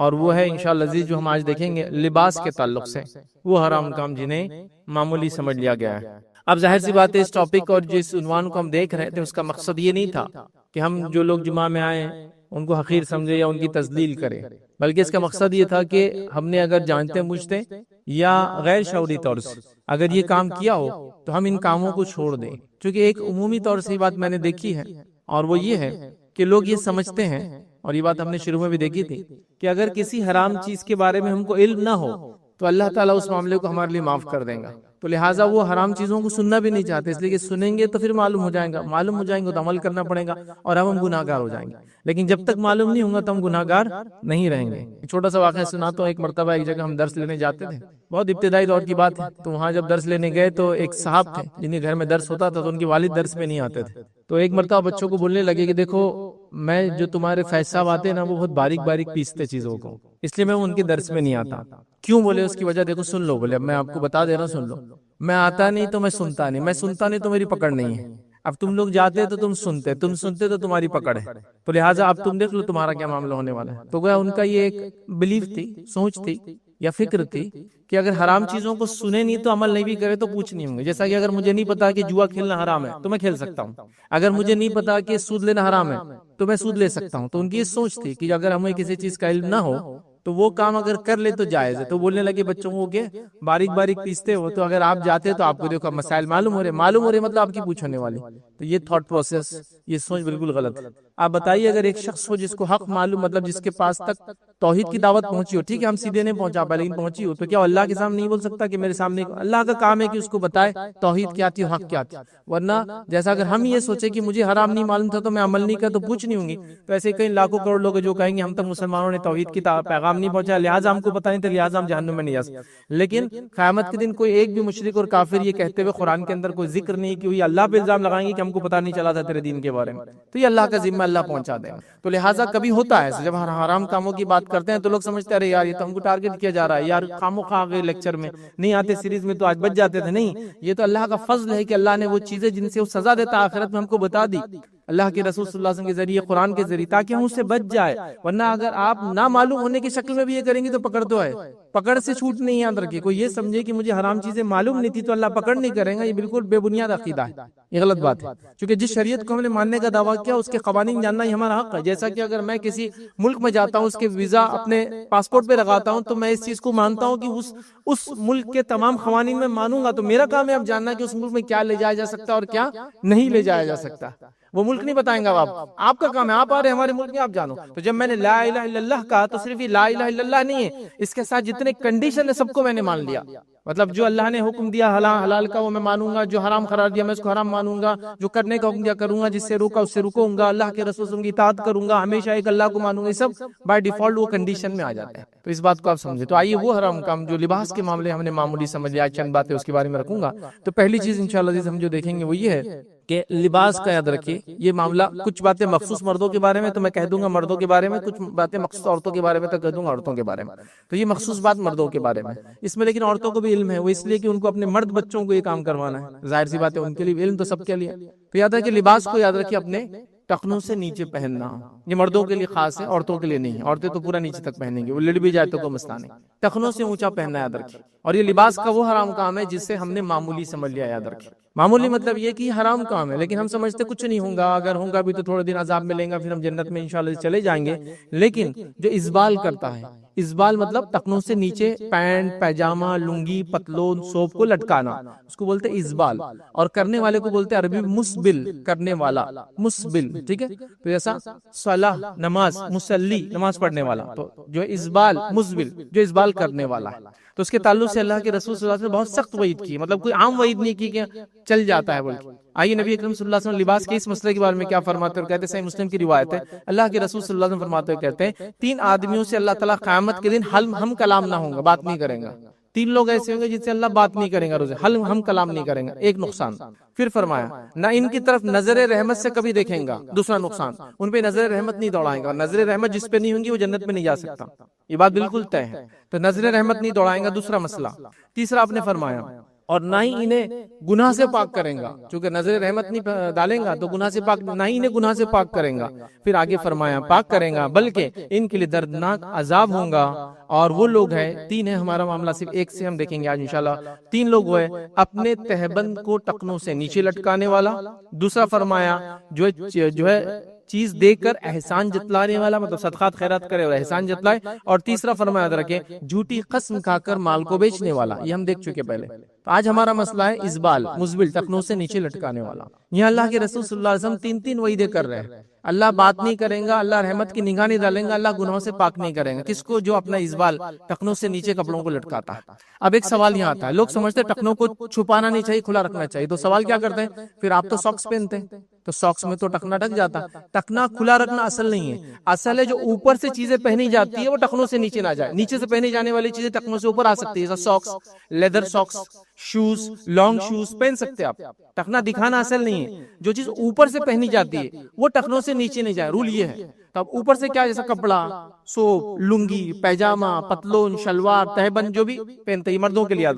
اور وہ ہے انشاءاللہ عزیز جو ہم آج دیکھیں گے لباس کے تعلق سے، وہ حرام کام جنہیں معمولی سمجھ لیا گیا ہے۔ اب ظاہر سی بات ہے اس ٹاپک اور جس عنوان کو ہم دیکھ رہے تھے اس کا مقصد یہ نہیں تھا کہ ہم جو لوگ جمعہ میں آئے ان کو حقیر سمجھے یا ان کی تذلیل کرے، بلکہ اس کا مقصد یہ تھا کہ ہم نے اگر جانتے بوجھتے یا غیر شعوری طور سے اگر یہ کام کیا ہو تو ہم ان کاموں کو چھوڑ دیں، کیونکہ ایک عمومی طور سے یہ بات میں نے دیکھی ہے، اور وہ یہ ہے کہ لوگ یہ سمجھتے ہیں، اور یہ بات ہم نے شروع میں بھی دیکھی تھی، کہ اگر کسی حرام چیز کے بارے میں ہم کو علم نہ ہو تو اللہ تعالیٰ اس معاملے کو ہمارے لیے معاف کر دیں گا، تو لہٰذا وہ حرام چیزوں کو سننا بھی نہیں چاہتے، اس لیے کہ سنیں گے تو پھر معلوم ہو جائے گا، معلوم ہو جائیں گے تو عمل کرنا پڑے گا اور ہم گناہ گار ہو جائیں گے، لیکن جب تک معلوم نہیں ہوگا تو ہم گناہ گار نہیں رہیں گے۔ چھوٹا سا واقعہ سناتا ہوں، ایک مرتبہ ایک جگہ ہم درس لینے جاتے تھے، بہت ابتدائی دور کی بات ہے، تو وہاں جب درس لینے گئے تو ایک صاحب تھے جن کے گھر میں درس ہوتا تھا، تو ان کے والد درس میں نہیں آتے تھے، تو ایک مرتبہ بچوں کو بولنے لگے کہ دیکھو میں جو تمہارے فیض صاحب آتے ہیں نا وہ بہت باریک باریک پیستے چیزوں کو، اس لیے میں ان کے درس میں نہیں آتا۔ کیوں؟ بولے اس کی وجہ دیکھو سن لو، بولے اب میں آپ کو بتا دے رہا ہوں سن لو، میں آتا نہیں تو میں سنتا نہیں، میں سنتا نہیں تو میری پکڑ نہیں ہے، اب تم لوگ جاتے تو تم سنتے تو تمہاری پکڑ ہے، تو لہٰذا اب تم دیکھ لو تمہارا کیا معاملہ ہونے والا ہے۔ تو گویا ان کا یہ ایک بلیف تھی، سوچ تھی یا فکر تھی کہ اگر حرام چیزوں کو سنے نہیں تو عمل نہیں بھی کرے تو پوچھ نہیں ہوں گے، جیسا کہ اگر مجھے نہیں پتا کہ جوا کھیلنا حرام ہے تو میں کھیل سکتا ہوں، اگر مجھے نہیں پتا کہ سود لینا حرام ہے تو میں سود لے سکتا ہوں، تو ان کی یہ سوچ تھی کہ اگر ہمیں کسی چیز کا علم نہ ہو تو وہ کام اگر کر لے تو جائز ہے۔ تو بولنے لگے بچوں کو کہ باریک باریک پیستے ہو تو اگر آپ جاتے تو آپ کو دیکھو مسائل معلوم ہو رہے مطلب آپ کی پوچھ ہونے والی، تو یہ تھاٹ پروسیس، یہ سوچ بالکل غلط ہے۔ آپ بتائیے اگر ایک شخص ہو جس کو حق معلوم، مطلب جس کے پاس تک توحید کی دعوت پہنچی ہو، ٹھیک ہے ہم سیدھے نہیں پہنچا پائے لیکن پہنچی ہو، تو کیا اللہ کے سامنے نہیں بول سکتا کہ میرے سامنے؟ اللہ کا کام ہے کہ اس کو بتائے توحید کیا تھی، حق کیا تھی، ورنہ جیسا اگر ہم یہ سوچے کہ مجھے حرام نہیں معلوم تھا تو میں عمل نہیں کر تو پوچھ نہیں ہوں گی، تو ایسے کئی لاکھوں کروڑ لوگ جو کہیں گے ہم تک مسلمانوں نے توحید کی پیغام نہیں پہنچا لہٰذا ہم کو پتہ نہیں تھا لہٰذا ہم جہنم میں نہیں جا سکتے، لیکن قیامت کے دن کوئی ایک بھی مشرک اور کافر یہ کہتے ہوئے قرآن کے اندر کوئی ذکر نہیں کہ یہ اللہ پہ الزام لگائیں گے کہ ہم کو پتہ نہیں چلا تھا تیرے دین کے بارے میں، تو یہ اللہ کا ذمہ اللہ پہنچا دے گا۔ تو لہٰذا کبھی ہوتا ہے جب حرام کاموں کی بات کرتے ہیں تو لوگ سمجھتے ہیں ارے یار یہ تو ہم کو ٹارگٹ کیا جا رہا ہے، یار خامو خواہ گئے لیکچر میں نہیں آتے، سیریز میں تو آج بچ جاتے تھے، نہیں، یہ تو اللہ کا فضل ہے کہ اللہ نے وہ چیزیں جن سے وہ سزا دیتا آخرت میں ہم کو بتا دی اللہ کے رسول صلی اللہ علیہ وسلم کے ذریعے، قرآن کے ذریعے، تاکہ ہم اس سے بچ جائے، ورنہ اگر آپ نہ معلوم ہونے کی شکل میں بھی یہ کریں گے تو پکڑ تو ہے، پکڑ سے چھوٹ نہیں یاد رکھیے۔ کوئی یہ سمجھے کہ مجھے حرام چیزیں معلوم نہیں تھی تو اللہ پکڑ نہیں کرے گا، یہ بالکل بے بنیاد عقیدہ ہے، یہ غلط بات ہے، کیونکہ جس شریعت کو ہم نے ماننے کا دعویٰ کیا اس کے قوانین جاننا ہی ہمارا حق ہے۔ جیسا کہ اگر میں کسی ملک میں جاتا ہوں اس کے ویزا اپنے پاسپورٹ پہ لگاتا ہوں تو میں اس چیز کو مانتا ہوں کہ اس ملک کے تمام قوانین میں مانوں گا، تو میرا کام ہے اب جاننا کہ اس ملک میں کیا لے جایا جا سکتا اور کیا نہیں لے جایا جا سکتا، وہ ملک نہیں بتائیں گا، آپ کا کام ہے، آپ آ رہے ہمارے ملک میں آپ جانو۔ تو جب میں نے لا الہ الا اللہ کہا تو صرف یہ لا الہ الا اللہ نہیں ہے، اس کے ساتھ جتنے کنڈیشن ہے سب کو میں نے مان لیا، مطلب جو اللہ نے حکم دیا حلال کا وہ میں مانوں گا، جو حرام قرار دیا میں اس کو حرام مانوں گا، جو کرنے کا حکم دیا کروں گا، جس سے روکا اس سے رکوں گا، اللہ کے رسول کی اطاعت کروں گا، ہمیشہ ایک اللہ کو مانوں گا، یہ سب بائی ڈیفالٹ وہ کنڈیشن میں آ جاتے ہیں، تو اس بات کو آپ سمجھے۔ تو آئیے وہ حرام کام جو لباس کے معاملے ہم نے معمولی سمجھ لیا، چند باتیں اس کے بارے میں رکھوں گا۔ تو پہلی چیز انشاءاللہ ہم جو دیکھیں گے وہ یہ ہے کہ لباس کا یاد رکھیے، یہ معاملہ کچھ باتیں مخصوص مردوں کے بارے میں تو میں کہہ دوں گا مردوں کے بارے میں، کچھ باتیں مخصوص عورتوں کے بارے میں تو کہہ دوں گا عورتوں کے بارے میں، تو یہ مخصوص بات مردوں کے بارے میں، اس میں لیکن عورتوں کو بھی علم ہے، وہ اس لیے کہ ان کو اپنے مرد بچوں کو یہ کام کروانا ہے، ظاہر سی بات ہے ان کے لیے علم تو سب کے لیے، تو یاد ہے کہ لباس کو یاد رکھیے اپنے ٹخنوں سے نیچے پہننا، یہ مردوں کے لیے خاص ہے، عورتوں کے لیے نہیں ہے، عورتیں تو پورا نیچے تک پہنیں گے، وہ لڑ بھی جائے تو کوئی مسئلہ نہیں، ٹخنوں سے اونچا پہننا یاد رکھیے، اور یہ لباس کا وہ حرام کام ہے جس سے ہم نے معمولی سمجھ لیا، یاد رکھیے معمولی مطلب یہ کہ حرام کام ہے لیکن ہم سمجھتے کچھ نہیں ہوگا، اگر ہوگا بھی تو تھوڑے دن عذاب ملیں گا پھر ہم جنت میں انشاءاللہ چلے جائیں گے، لیکن جو اسبال کرتا ہے، اسبال مطلب ٹخنوں سے نیچے پینٹ، پیجامہ، لنگی، پتلون، سوپ کو لٹکانا، اس کو بولتے اسبال، اور کرنے والے کو بولتے عربی مسبل، کرنے والا، مسبل، ٹھیک ہے، تو جیسا صلاح نماز، مسلی نماز پڑھنے والا، تو جو اسبال مسبل جو اسبال کرنے والا ہے، تو اس کے تعلق سے اللہ کے رسول صلی اللہ علیہ وسلم نے بہت سخت وعید کی، مطلب کوئی عام وعید نہیں کی کہ چل جاتا ہے بلکہ۔ آئیے نبی اکرم صلی اللہ علیہ وسلم لباس کے اس مسئلے کے بارے میں کیا فرماتے ہیں، اور کہتے ہیں صحیح مسلم کی روایت ہے، اللہ کے رسول صلی اللہ علیہ وسلم فرماتے ہیں، کہتے ہیں 3 آدمیوں سے اللہ تعالیٰ قیامت کے دن ہم کلام نہ ہوں گا، بات نہیں کریں گا، 3 لوگ ایسے ہوں گے جن سے اللہ بات نہیں کریں گا، روزے ہم کلام نہیں کریں گا، ایک نقصان۔ پھر فرمایا نہ ان کی طرف نظر رحمت سے کبھی دیکھیں گا، دوسرا نقصان، ان پہ نظر رحمت نہیں دوڑائیں گا، اور نظر رحمت جس پہ نہیں ہوں گی وہ جنت میں نہیں جا سکتا، یہ بات بالکل طے ہے، تو نظر رحمت نہیں دوڑائیں گا، دوسرا مسئلہ۔ تیسرا آپ نے فرمایا اور نہ ہی انہیں گناہ سے پاک کریں گا، چونکہ نظر رحمت نہیں ڈالیں گا تو گناہ سے پاک، نہ ہی انہیں گناہ سے پاک کریں گا، پھر آگے فرمایا پاک کریں گا، بلکہ ان کے لیے دردناک عذاب ہوں گا۔ اور وہ لوگ ہیں، تین ہے ہمارا معاملہ، صرف ایک سے ہم دیکھیں گے آج انشاءاللہ۔ تین لوگ ہوئے، اپنے تہبند کو ٹخنوں سے نیچے لٹکانے والا، دوسرا فرمایا جو ہے چیز دے کر احسان جتلانے والا، مطلب صدقات خیرات کرے اور احسان جتلائے، اور تیسرا فرمایا یاد رکھیں جھوٹی قسم کھا کر مال کو بیچنے والا، یہ ہم دیکھ چکے پہلے۔ تو آج ہمارا مسئلہ ہے ازبال، مزبل، ٹخنوں سے نیچے لٹکانے والا۔ یہاں اللہ کے رسول صلی اللہ علیہ وسلم تین تین وعیدیں کر رہے ہیں۔ اللہ بات نہیں کریں گا، اللہ رحمت کی نگاہ نہیں ڈالیں گا، اللہ گناہوں سے پاک نہیں کریں گا۔ کس کو؟ جو اپنا ازبال، ٹخنوں سے نیچے کپڑوں کو لٹکاتا ہے۔ اب ایک سوال یہاں آتا ہے، لوگ سمجھتے ہیں ٹخنوں کو چھپانا نہیں چاہیے، کھلا رکھنا چاہیے، تو سوال کیا کرتے ہیں پھر آپ تو ساکس پہنتے ہیں، تو ساکس میں تو ٹخنا ڈھک جاتا۔ ٹخنا کھلا رکھنا اصل نہیں ہے، اصل ہے جو اوپر سے چیزیں پہنی جاتی ہے وہ ٹخنوں سے نیچے نہ جائے، نیچے سے پہنی جانے والی چیزیں ٹخنوں سے اوپر آ سکتی ہے، جیسا socks, leather socks, shoes, long shoes پہن سکتے آپ۔ ٹخنا دکھانا اصل نہیں ہے، جو چیز اوپر سے پہنی جاتی ہے وہ ٹخنوں سے نیچے نہیں جائے، رول یہ ہے۔ تب اوپر سے کیا، جیسا کپڑا، سوپ، لنگی، پیجامہ، پتلون، شلوار، تہبند جو بھی پہنتے ہیں مردوں کے لیے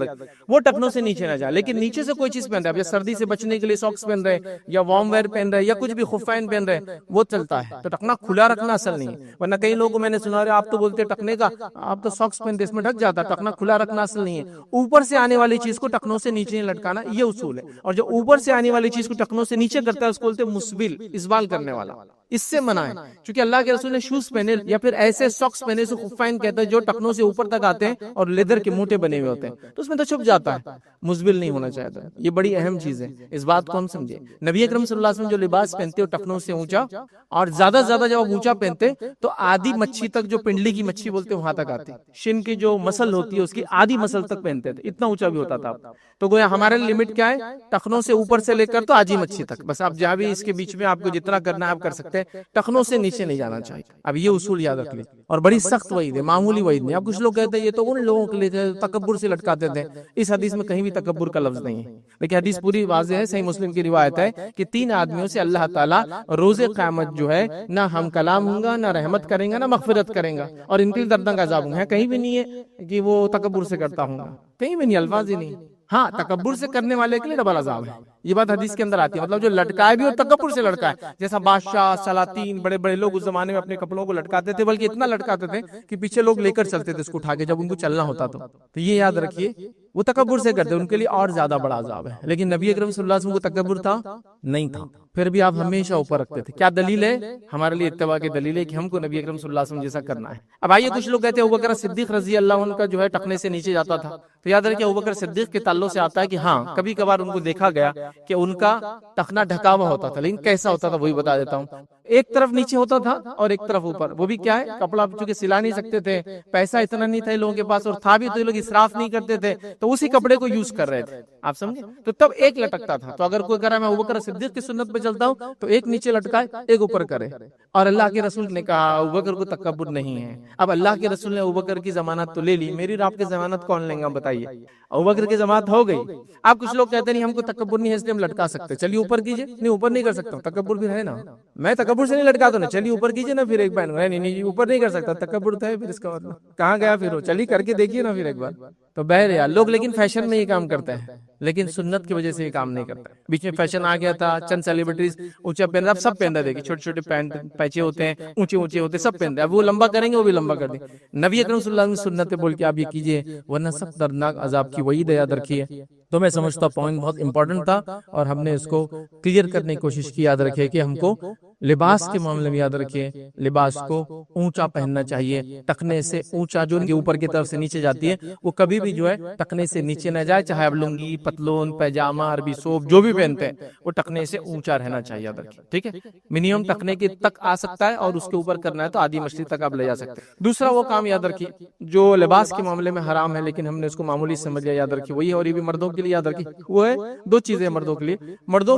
وہ ٹخنوں سے نیچے نہ جائے، لیکن نیچے سے کوئی چیز پہن رہے ہیں، اب سردی سے بچنے کے لیے ساکس پہن رہے یا وارم ویئر پہن رہے یا کچھ بھی خفین پہن رہے وہ چلتا ہے، تو ٹخنا کھلا رکھنا اصل نہیں ہے۔ ورنہ کئی لوگوں کو میں نے سنا رہا، آپ تو بولتے ٹخنے کا، آپ تو ساکس پہنتے اس میں ڈھک جاتا، ٹخنا کھلا رکھنا اصل نہیں ہے۔ اوپر سے آنے والی چیز کو ٹخنوں سے نیچے نہیں لٹکانا، یہ اصول ہے، اور جو اوپر سے آنے والی چیز کو ٹخنوں سے نیچے کرتا ہے اس کو بولتے ہیں مسبل، اسبال کرنے والا۔ اس سے منع ہے، چونکہ اللہ کے رسول نے شوز پہنے یا پھر ایسے ساکس پہنے سے خفین کہتے ہیں جو ٹخنوں سے اوپر تک آتے ہیں اور لیدر کے موٹے بنے ہوئے ہوتے ہیں، تو اس میں تو چھپ جاتا ہے، مسبل نہیں ہونا چاہتا۔ یہ بڑی اہم چیز ہے، اس بات کو ہم سمجھیں۔ نبی اکرم صلی اللہ علیہ وسلم جو لباس پہنتے ہو ٹخنوں سے اونچا، اور زیادہ سے زیادہ جب آپ اونچا پہنتے تو آدھی مچھی تک، جو پنڈلی کی مچھی بولتے ہیں وہاں تک آتی، شن کی جو مسل ہوتی ہے اس کی آدھی مسل تک پہنتے تھے، اتنا اونچا بھی ہوتا تھا۔ تو گویا ہمارے لمٹ کیا ہے، ٹخنوں سے اوپر سے لے کر تو آدھی مچھی تک، بس آپ جہاں بھی اس کے بیچ میں آپ کو جتنا کرنا ہے آپ کر سکتے ہیں، ٹخنوں سے نیچے نہیں جانا چاہیے۔ اب یہ اصول یاد رکھ لیں، اور بڑی سخت وعید ہے، معمولی وعید نہیں۔ اب کچھ لوگ کہتے ہیں یہ تو ان لوگوں کے لیے تکبر سے لٹکاتے تھے، اس حدیث میں کہیں بھی تکبر کا لفظ نہیں ہے، لیکن حدیث پوری واضح ہے، صحیح مسلم کی روایت ہے کہ تین آدمیوں سے اللہ تعالیٰ روز قیامت جو ہے نہ ہم کلام ہوں گا، نہ رحمت کریں گا، نہ مغفرت کریں گا، اور ان کے لیے دردناک عذاب ہوں گے۔ کہیں بھی نہیں ہے کہ وہ تکبر سے کرتا ہوں گا، کہیں بھی نہیں، الفاظ ہی نہیں۔ ہاں، تکبر سے کرنے والے کے لیے ڈبل عذاب ہے، یہ بات حدیث کے اندر آتی ہے، مطلب جو لٹکائے بھی اور تکبر سے لٹکائے، جیسا بادشاہ، سلاطین، بڑے بڑے لوگ اس زمانے میں اپنے کپڑوں کو لٹکاتے تھے، بلکہ اتنا لٹکاتے تھے کہ پیچھے لوگ لے کر چلتے تھے اس کو اٹھا کے جب ان کو چلنا ہوتا تو یہ یاد رکھیے، وہ تکبر سے کرتے، ان کے لیے اور زیادہ بڑا عذاب ہے۔ لیکن نبی اکرم صلی اللہ علیہ وسلم کو تکبر تھا نہیں تھا، پھر بھی آپ ہمیشہ اوپر رکھتے تھے۔ کیا دلیل ہے؟ ہمارے لیے اتباع کی دلیل ہے کہ ہم کو نبی اکرم صلی اللہ علیہ وسلم جیسا کرنا ہے۔ اب آئیے، کچھ لوگ کہتے ہیں ابوبکر صدیق رضی اللہ عنہ کا جو ہے ٹخنے سے نیچے جاتا تھا، تو یاد رکھیں ابوبکر صدیق کے تعلق سے آتا ہے کہ ہاں کبھی کبھار ان کو دیکھا گیا کہ ان کا ٹخنا ڈھکا ہوا ہوتا تھا، لیکن کیسا ہوتا تھا وہی بتا دیتا ہوں۔ ایک طرف نیچے ہوتا تھا اور ایک طرف اوپر، وہ بھی کیا ہے، کپڑا چونکہ سلا نہیں سکتے تھے، پیسہ اتنا نہیں تھا لوگوں کے پاس، اور تھا بھی تو یہ لوگ اسراف نہیں کرتے تھے، تو اسی کپڑے کو یوز کر رہے تھے، آپ سمجھے؟ تو تب ایک لٹکتا تھا، تو اگر کوئی کہہ رہا ہے میں ابوبکر صدیق کی سنت پہ چلتا ہوں تو ایک نیچے لٹکائے ایک اوپر کرے، اور اللہ کے رسول نے کہا ابوبکر کو تکبر نہیں ہے۔ اب اللہ کے رسول نے ابوبکر کی ضمانت تو لے لی، میری اور آپ کی ضمانت کون لیں گا بتائیے؟ ابوبکر کی ضمانت ہو گئی۔ اب کچھ لوگ کہتے نہیں ہم کو تکبر نہیں ہے اس لیے ہم لٹکا سکتے، چلیے اوپر کیجئے، نہیں اوپر نہیں کر سکتا، تکبر بھی ہے نا، میں تکبر سے نہیں لٹکاتا نا، چلیے اوپر کیجئے نا، پھر ایک بار نہیں اوپر نہیں کر سکتا، تکبر تو ہے، پھر اس کا مطلب کہاں گیا پھر وہ، چلیے کر کے دیکھیے نا پھر ایک بار۔ تو بہرحال لوگ لیکن فیشن میں یہ کام کرتے ہیں، لیکن سنت کی وجہ سے یہ کام نہیں کرتا۔ بیچ میں فیشن آ گیا تھا، چند سیلیبریٹیز اونچا پہن رہا، اب سب پہن رہے، دیکھیں چھوٹے چھوٹے پینٹ پیچے ہوتے ہیں، اونچے اونچے ہوتے ہیں، سب پہن رہے، اب وہ لمبا کریں گے وہ بھی لمبا کر دیں۔ نبی اکرم صلی اللہ علیہ وسلم سنت بول کے آپ یہ کیجئے، ورنہ سب دردناک عذاب کی وعید یاد رکھیے۔ تو میں سمجھتا پوائنٹ بہت امپورٹنٹ تھا، اور ہم نے اس کو کلیئر کرنے کی کوشش کی۔ یاد رکھے کہ ہم کو لباس کے معاملے میں یاد رکھیے، لباس کو اونچا پہننا چاہیے، ٹخنے سے اونچا جو اوپر کی طرف سے نیچے جاتی ہے وہ کبھی بھی جو ہے ٹخنے سے نیچے نہ جائے، چاہے آپ لنگی، پتلون، پیجامہ، عربی سوپ جو بھی پہنتے ہیں وہ ٹخنے سے اونچا رہنا چاہیے، یاد رکھیے، ٹھیک ہے؟ منیمم ٹخنے کے تک آ سکتا ہے، اور اس کے اوپر کرنا ہے تو آدھی مچھلی تک آپ لے جا سکتے ہیں۔ دوسرا وہ کام یاد رکھیے جو لباس کے معاملے میں حرام ہے لیکن ہم نے اس کو معمولی سمجھ لیا، یاد رکھیے وہی ہے، اور یہ بھی مردوں کے لیے یاد رکھیے، وہ ہے دو چیزیں مردوں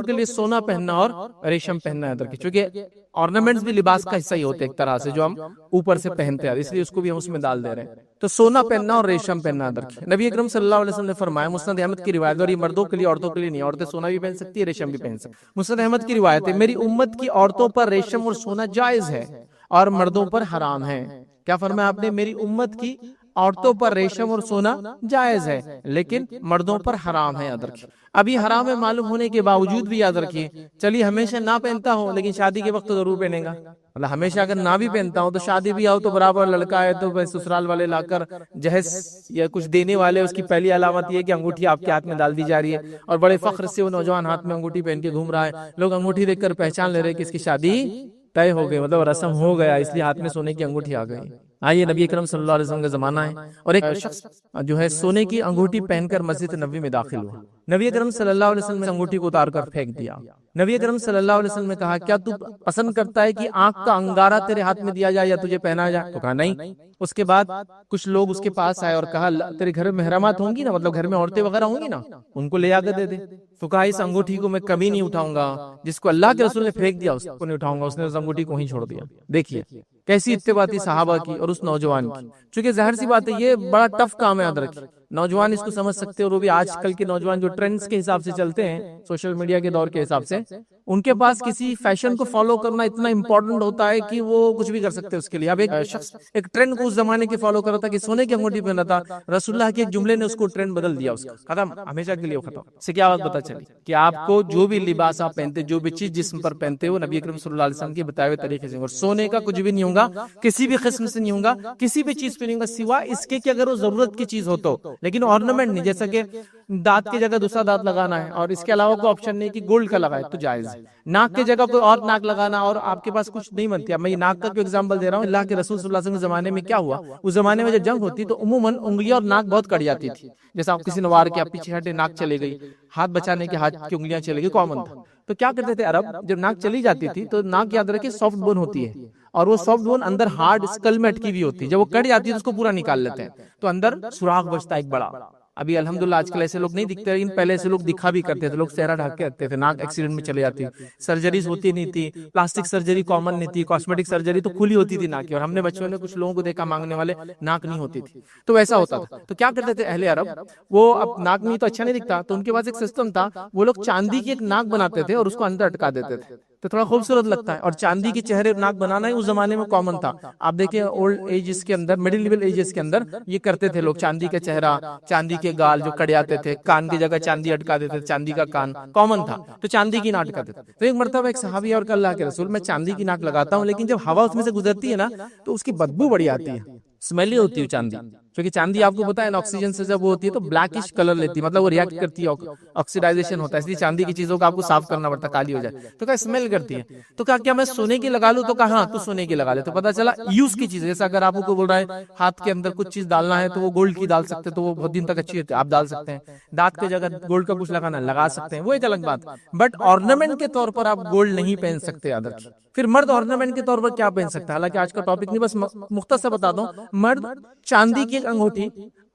کے لیے سونا پہننا اور ریشم پہننا، یاد رکھیے، چونکہ آرنامنٹس بھی لباس کا حصہ ہی ہوتے ہیں ایک طرح سے، جو ہم اوپر سے پہنتے ہیں، اس لیے اس کو بھی ہم اس میں ڈال دے رہے ہیں۔ تو سونا پہننا اور ریشم پہننا یاد رکھیے، نبی اکرم صلی اللہ علیہ وسلم نے فرمایا، مسند احمد کی روایت، اور یہ مردوں کے لیے عورتوں کے لیے نہیں، عورتیں سونا بھی پہن سکتی ہے، ریشم بھی پہن سکتی ہے۔ مسند احمد کی روایت ہے، میری امت کی عورتوں پر ریشم اور سونا جائز ہے اور مردوں پر حرام ہے۔ کیا فرمایا آپ نے؟ میری امت کی عورتوں پر ریشم اور سونا جائز ہے لیکن مردوں پر حرام ہے، یاد رکھیے۔ اب یہ حرام ہے معلوم ہونے کے باوجود بھی یاد رکھیے، چلیے ہمیشہ نہ پہنتا ہو لیکن شادی کے وقت تو ضرور پہنے گا، مطلب ہمیشہ اگر نہ بھی پہنتا ہوں تو شادی بھی آؤ تو برابر لڑکا ہے تو سسرال والے لا کر جہیز یا کچھ دینے والے، اس کی پہلی علامت یہ کہ انگوٹھی آپ کے ہاتھ میں ڈال دی جا رہی ہے، اور بڑے فخر سے وہ نوجوان ہاتھ میں انگوٹھی پہن کے گھوم رہا ہے، لوگ انگوٹھی دیکھ کر پہچان لے رہے کہ اس کی شادی طے ہو گئی، مطلب رسم ہو گیا، اس لیے ہاتھ میں سونے کی انگوٹھی آ گئی۔ آئیے نبی اکرم صلی اللہ علیہ وسلم کا زمانہ ہے اور ایک شخص جو ہے سونے کی انگوٹھی پہن کر مسجد نبوی میں داخل ہوا، نبی اکرم صلی اللہ علیہ وسلم نے انگوٹھی کو اتار کر پھینک دیا۔ نبی اکرم صلی اللہ علیہ وسلم نے کہا کیا تو پسند کرتا ہے کہ آنکھ کا انگارہ تیرے ہاتھ میں دیا جائے یا تجھے پہنا جائے؟ تو کہا نہیں۔ اس کے بعد کچھ لوگ اس کے پاس آئے اور کہا تیرے گھر میں محرمات ہوں گی نا، مطلب گھر میں عورتیں وغیرہ ہوں گی نا، ان کو لے آ کے دے دے۔ تو کہا اس انگوٹھی کو میں کبھی نہیں اٹھاؤں گا، جس کو اللہ کے رسول نے پھینک دیا اس کو نہیں اٹھاؤں گا۔ اس نے اس انگوٹھی کو ہی چھوڑ دیا۔ دیکھیے کیسی اتباع تھی صحابہ کی اور اس نوجوان کی، چونکہ ظاہر سی بات ہے یہ بڑا ٹف کام ہے، یاد رکھیے نوجوان اس کو سمجھ سکتے ہیں، اور وہ بھی آج کل کے نوجوان جو ٹرینڈز کے حساب سے چلتے ہیں، سوشل میڈیا کے دور کے حساب سے، ان کے پاس کسی فیشن کو فالو کرنا اتنا امپورٹنٹ ہوتا ہے کہ وہ کچھ بھی کر سکتے ہیں اس کے لیے۔ اب ایک شخص ایک ٹرینڈ کو اس زمانے کے فالو کر رہا تھا کہ سونے کی انگوٹھی پہنا تھا، رسول اللہ کے ایک جملے نے اس کو ٹرینڈ بدل دیا، اس کا ختم، ہمیشہ کے لیے ختم۔ اس سے کیا بات پتہ چلی کہ آپ کو جو بھی لباس آپ پہنتے، جو بھی چیز جسم پر پہنتے ہو، نبی اکرم صلی اللہ علیہ وسلم کے بتائے ہوئے طریقے سے، اور سونے کا کچھ بھی نہیں ہوگا، کسی بھی قسم سے نہیں ہوگا، کسی بھی چیز پہ نہیں ہوگا سوائے اس کے کہ اگر وہ ضرورت کی چیز ہو تو، لیکن آرنامنٹ نہیں، جیسا کہ دانت کی جگہ دوسرا دانت لگانا ہے اور اس کے علاوہ کوئی آپشن نہیں کہ گولڈ کا لگائے تو جائز ہے، ناک کی جگہ کوئی اور ناک لگانا اور آپ کے پاس کچھ نہیں بنتی۔ اب میں یہ ناک کا کوئی ایگزامپل دے رہا ہوں، اللہ کے رسول صلی اللہ علیہ وسلم کے زمانے میں کیا ہوا، اس زمانے میں جب جنگ ہوتی تو عموماً انگلیاں اور ناک بہت کٹ جاتی تھی، جیسا آپ کسی نے وار کیا پیچھے ہٹے ناک چلے گئی، ہاتھ بچانے کے ہاتھ کی انگلیاں چلے گئی، کامن تھا۔ تو کیا کرتے تھے عرب، جب ناک چلی جاتی تھی تو ناک یاد رکھے سافٹ بون ہوتی ہے، اور وہ سافٹ بون اندر ہارڈ اسکل میں اٹکی ہوئی ہوتی ہے، جب وہ کٹ جاتی ہے تو اس کو پورا نکال لیتے ہیں تو اندر سوراخ بچتا ہے ایک بڑا۔ ابھی الحمدللہ آج کل ایسے لوگ نہیں دکھتے، لیکن پہلے ایسے لوگ دکھا بھی کرتے تھے، لوگ چہرہ ڈھک کے رکھتے تھے، ناک ایکسیڈنٹ میں چلے جاتی، سرجریز ہوتی نہیں تھی، پلاسٹک سرجری کامن نہیں تھی، کاسمیٹک سرجری تو کھلی ہوتی تھی ناک کی، اور ہم نے بچوں نے کچھ لوگوں کو دیکھا مانگنے والے ناک نہیں ہوتی تھی، تو ویسا ہوتا تھا۔ تو کیا کرتے تھے اہل عرب، وہ اب ناک نہیں تو اچھا نہیں دکھتا، تو ان کے پاس ایک سسٹم تھا، وہ لوگ چاندی کی ایک ناک بناتے تھے اور اس کو اندر اٹکا دیتے تھے تو تھوڑا خوبصورت لگتا ہے، اور چاندی کے چہرے ناک بنانا ہی اس زمانے میں کامن تھا۔ آپ دیکھیں اولڈ ایجز کے اندر، مڈل لیول ایجز کے اندر یہ کرتے تھے لوگ، چاندی کا چہرہ، چاندی کے گال جو کٹ جاتے تھے، کان کی جگہ چاندی اٹکا دیتے تھے، چاندی کا کان کامن تھا، تو چاندی کی ناک اٹکاتے تھے۔ تو ایک مرتبہ ایک صحابی اور کہ اللہ کے رسول میں چاندی کی ناک لگاتا ہوں، لیکن جب ہوا اس میں سے گزرتی ہے نا تو اس کی بدبو بڑی آتی ہے، اسمیلی ہوتی ہے چاندی، کیونکہ چاندی آپ کو پتا ہے نا آکسیجن سے جب وہ ہوتی ہے تو بلیکش کلر لیتی ہے، مطلب وہ ریئیکٹ کرتی ہے، آکسیڈائزیشن ہوتا ہے، اس لیے چاندی کی چیزوں کو آپ کو صاف کرنا پڑتا ہے، کالی ہو جائے تو کیا اسمیل کرتی ہے۔ تو کیا میں سونے کی لگا لوں، تو کہا ہاں تو سونے کی لگا لے، تو پتا چلا یوز کی چیز، جیسا اگر آپ کو بول رہا ہے ہاتھ کے اندر کچھ چیز ڈالنا ہے تو وہ گولڈ کی ڈال سکتے، تو وہ بہت دن تک اچھی ہوتی ہے، آپ ڈال سکتے ہیں، دانت کی جگہ گولڈ کا کچھ لگانا لگا سکتے ہیں، وہ ایک الگ بات، بٹ آرنامنٹ کے طور پر آپ گولڈ نہیں پہن سکتے، یاد رکھیے۔ پھر مرد آرنامنٹ کے طور پر کیا پہن سکتا ہے، حالانکہ آج کا ٹاپک نہیں، بس مختصر بتا دوں، مرد چاندی کی ایک انگوٹھی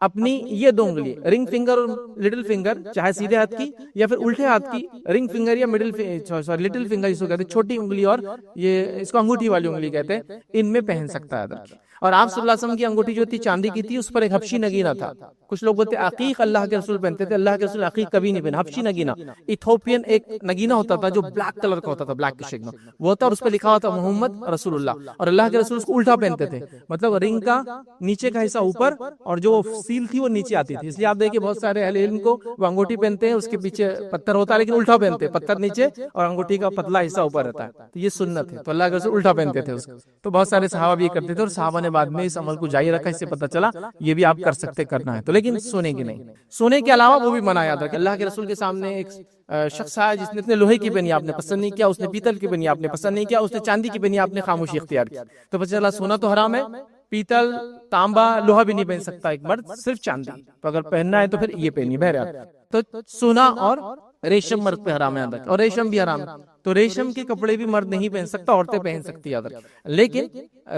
اپنی یہ دو انگلی رنگ فنگر اور لٹل فنگر، چاہے سیدھے ہاتھ کی یا پھر الٹے ہاتھ کی رنگ فنگر یا لٹل فنگر اس کو کہتے ہیں، چھوٹی انگلی اور یہ اس کو انگوٹھی والی انگلی کہتے ہیں، ان میں پہن سکتا ہے۔ اور آپ صلی اللہ علیہ وسلم کی انگوٹھی جو تھی چاندی کی تھی، اس پر ایک حبشی نگینہ تھا، کچھ لوگ بولتے عقیق اللہ کے رسول پہنتے تھے، اللہ کے رسول عقیق کبھی نہیں پہنا، حبشی نگینہ ایتھوپین ایک نگینہ ہوتا تھا جو بلیک کلر کا ہوتا تھا، بلیک شیڈ میں وہ ہوتا، اور اس پہ لکھا ہوتا محمد رسول اللہ، اور اللہ کے رسول اس کو الٹا پہنتے تھے، مطلب رنگ کا نیچے کا حصہ اوپر اور جو سیل تھی وہ نیچے آتی تھی، اس لیے آپ دیکھیں بہت سارے اہل علم کو وہ انگوٹھی پہنتے ہیں، اس کے پیچھے پتھر ہوتا ہے لیکن الٹا پہنتے ہیں، پتھر نیچے اور انگوٹھی کا پتلا حصہ اوپر رہتا ہے، تو یہ سنت ہے، تو اللہ کے رسول الٹا پہنتے تھے اس کو، تو بہت سارے صحابہ بھی کرتے تھے، اور صحابہ نے بعد میں اس عمل کو جاری رکھا، اس سے پتہ چلا یہ بھی آپ کر سکتے، کرنا ہے تو، لیکن سونے کی نہیں، سونے کے علاوہ وہ بھی منع، یاد رکھیں۔ اللہ کے رسول کے سامنے ایک شخص آیا جس نے لوہے کی بنی آپ نے پسند نہیں کیا، اس نے پیتل کی بنی آپ نے پسند نہیں کیا، اس نے چاندی کی بنی آپ نے خاموشی اختیار کی، تو پتہ چلا سونا تو حرام ہے، پیتل تانبا لوہا بھی نہیں پہن سکتا ایک مرد، صرف چاندی، تو اگر پہننا ہے تو پھر یہ پہنی، بہرحال تو سونا اور ریشم مرد پہ حرام ہے، اور ریشم بھی حرام ہے، تو ریشم کے کپڑے بھی مرد نہیں پہن سکتا، عورتیں پہن سکتی ہے، لیکن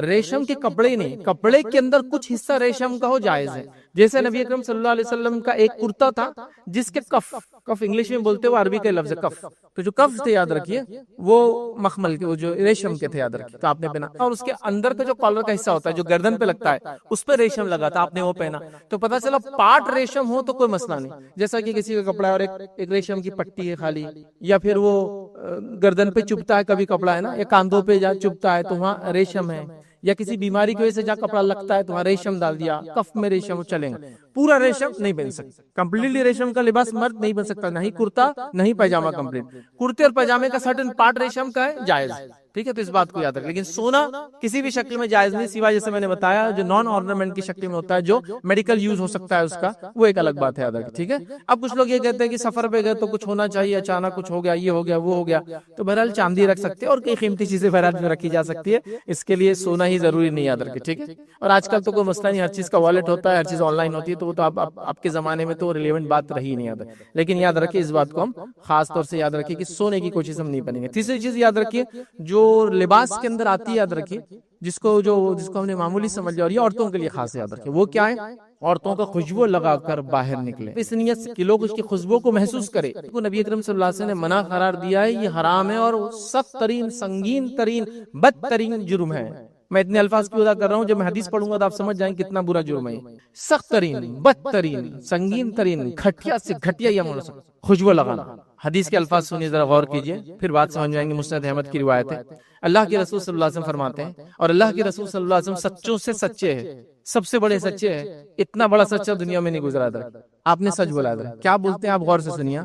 ریشم کے کپڑے نہیں، کپڑے کے اندر کچھ حصہ ریشم کا ہو جائز ہے، جیسے نبی اکرم صلی اللہ علیہ وسلم کا ایک کرتا تھا جس کے کف انگلش میں بولتے وہ عربی کا لفظ کف، تو جو کف تھے یاد رکھیے وہ مخمل کے، وہ جو ریشم کے تھے یاد رکھیے، تو آپ نے پہنا، اور اس کے اندر کا جو کالر کا حصہ ہوتا ہے جو گردن پہ لگتا ہے اس پہ ریشم لگا تھا، آپ نے وہ پہنا، تو پتہ چلا پارٹ ریشم ہو تو کوئی مسئلہ نہیں، جیسا کہ کسی کا کپڑا ہے اور ایک ریشم کی پٹی ہے خالی، یا پھر وہ گردن پہ چبھتا ہے کبھی کپڑا ہے نا، یا کاندھوں پہ چبھتا ہے تو وہاں ریشم ہے، یا کسی بیماری کی وجہ سے جہاں کپڑا لگتا ہے تو وہاں ریشم ڈال دیا، کف میں ریشم چلیں گے، پورا ریشم نہیں پہن سکتا، کمپلیٹلی ریشم کا لباس مرد نہیں بن سکتا، نہ ہی کرتا نہ ہی پیجامہ کمپلیٹ، کرتے اور پیجامے کا سرٹن پارٹ ریشم کا ہے جائز، ٹھیک ہے، تو اس بات کو یاد رکھ، لیکن سونا کسی بھی شکل میں جائز نہیں، سوائے جیسے میں نے بتایا جو نان آرنامنٹ کی شکل میں ہوتا ہے، جو میڈیکل یوز ہو سکتا ہے اس کا، وہ ایک الگ بات ہے یاد رکھ، ٹھیک ہے۔ اب کچھ لوگ یہ کہتے ہیں کہ سفر پہ گئے تو کچھ ہونا چاہیے، اچانک کچھ ہو گیا، یہ ہو گیا وہ ہو گیا، تو بہرحال چاندی رکھ سکتے ہیں اور کئی قیمتی چیزیں بہرحال میں رکھی جا سکتی ہے، اس کے لیے سونا ہی ضروری نہیں یاد رکھے، ٹھیک ہے۔ اور آج کل تو کوئی مسئلہ نہیں، ہر چیز کا والیٹ ہوتا ہے، ہر چیز آن لائن ہوتی ہے، تو وہ تو آپ کے زمانے میں تو ریلیونٹ بات رہی نہیں، یاد رکھے، لیکن یاد رکھیے اس بات کو ہم خاص طور سے یاد رکھیے کہ سونے کی کوئی چیز ہم نہیں پہنیں گے۔ تیسری چیز یاد رکھیے جو لباس کے اندر آتی ہے یاد رکھیے، جس کو ہم نے معمولی سمجھ لیا، اور یہ عورتوں کے لیے خاص یاد رکھیے، وہ کیا ہے؟ عورتوں کا خوشبو لگا کر باہر نکلے، اس نیت سے کہ لوگ اس کی خوشبو کو محسوس کرے، نبی اکرم صلی اللہ علیہ وسلم نے منع قرار دیا ہے، یہ حرام ہے اور سخت ترین، سنگین ترین، بدترین جرم ہے۔ میں اتنے الفاظ کیوں ادا کر رہا ہوں، جب میں حدیث پڑھوں گا تو آپ سمجھ جائیں کتنا برا جرم ہے۔ سخت ترین، بدترین، سنگین ترین، گھٹیا سے گھٹیا یہ خوشبو لگانا۔ حدیث کے الفاظ سنیے، ذرا غور کیجئے، پھر بات سمجھ جائیں گے۔ مسند احمد کی روایت ہے، اللہ کے رسول صلی اللہ علیہ وسلم فرماتے ہیں، اور اللہ کے رسول صلی اللہ علیہ وسلم سچوں سے سچے ہیں، سب سے بڑے سچے ہیں، اتنا بڑا سچا دنیا میں نہیں گزرا تھا۔ آپ نے سچ بولا تھا، کیا بولتے ہیں آپ؟ غور سے سنیے،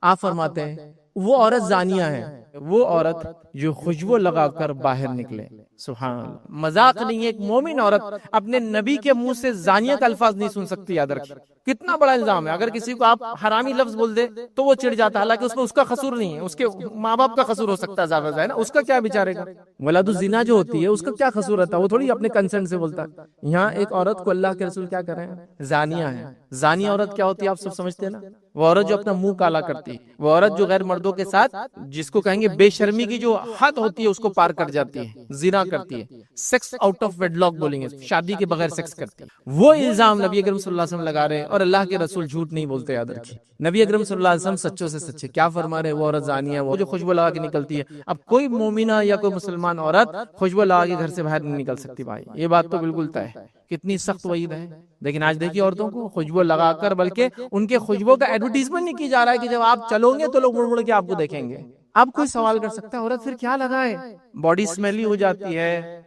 آپ فرماتے ہیں وہ عورت زانیہ ہے، وہ عورت جو خوشبو لگا کر باہر نکلے۔ سبحان اللہ، مذاق نہیں ہے، ایک مومن عورت اپنے نبی کے منہ سے زانیہ کا الفاظ نہیں سن سکتی، یاد رکھیں کتنا بڑا الزام ہے۔ اگر کسی کو آپ حرامی لفظ بول دے تو وہ چڑ جاتا ہے، حالانکہ اس میں اس کا قصور نہیں ہے، اس کے ماں باپ کا قصور ہو سکتا ہے، زیادہ ہے نا، اس کا کیا بیچارے کا ولاد الزنا جو ہوتی ہے اس کا کیا قصور رہتا ہے، وہ تھوڑی اپنے کنسنٹ سے بولتا ہے۔ یہاں ایک عورت کو اللہ کے رسول کیا کر رہے ہیں؟ زانیہ ہے۔ زانیہ عورت کیا ہوتی ہے آپ سب سمجھتے ہیں نا؟ وہ عورت جو اپنا منہ کالا کرتی ہے، وہ عورت جو غیر مردوں کے ساتھ، جس کو کہیں گے بے شرمی کی جو حد ہوتی ہے، اس کو پار کر جاتی ہے، زنا کرتی ہے، sex out of wedlock بولیں گے، شادی کے بغیر سیکس کرتی ہے۔ وہ الزام نبی اکرم صلی اللہ علیہ وسلم لگا رہے ہیں، اور اللہ کے رسول جھوٹ نہیں بولتے، یاد رکھیے۔ نبی اکرم صلی اللہ علیہ وسلم سچوں سے سچے، کیا فرما رہے ہیں؟ وہ عورت زانیہ ہے، وہ جو خوشبو لگا کے نکلتی ہے۔ اب کوئی مومنہ یا کوئی مسلمان عورت خوشبو لگا کے گھر سے باہر نہیں نکل سکتی، بھائی یہ بات تو بالکل طے ہے، کتنی سخت وعید ہے۔ لیکن آج دیکھیے عورتوں کو خوشبو لگا کر، بلکہ ان کے خوشبو کا ایڈورٹیزمنٹ نہیں کی جا رہا ہے کہ جب آپ چلو گے تو لوگ مڑ مڑ کے آپ کو دیکھیں گے۔ اب کوئی سوال کر سکتا ہے عورت پھر کیا لگائے؟ باڈی سمیلی ہو جاتی ہے،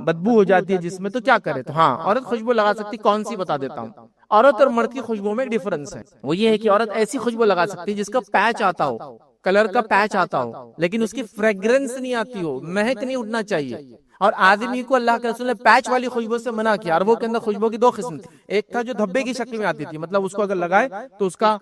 بدبو ہو جاتی ہے جس میں، تو کیا کرے؟ تو ہاں عورت خوشبو لگا سکتی، کون سی بتا دیتا ہوں۔ عورت اور مرد کی خوشبو میں ایک ڈیفرنس ہے، وہ یہ ہے کہ عورت ایسی خوشبو لگا سکتی ہے جس کا پیچ آتا ہو، کلر کا پیچ آتا ہو، لیکن اس کی فریگرنس نہیں آتی ہو، مہک نہیں اٹھنا چاہیے۔ اور آدمی کو اللہ کے رسول نے پیچ والی خوشبو سے منع کیا، اور وہ کے اندر خوشبو کی دو قسم تھی، ایک تھا جو دھبے کی شکل میں آتی تھی، مطلب اس کو اگر لگائے تو اس کا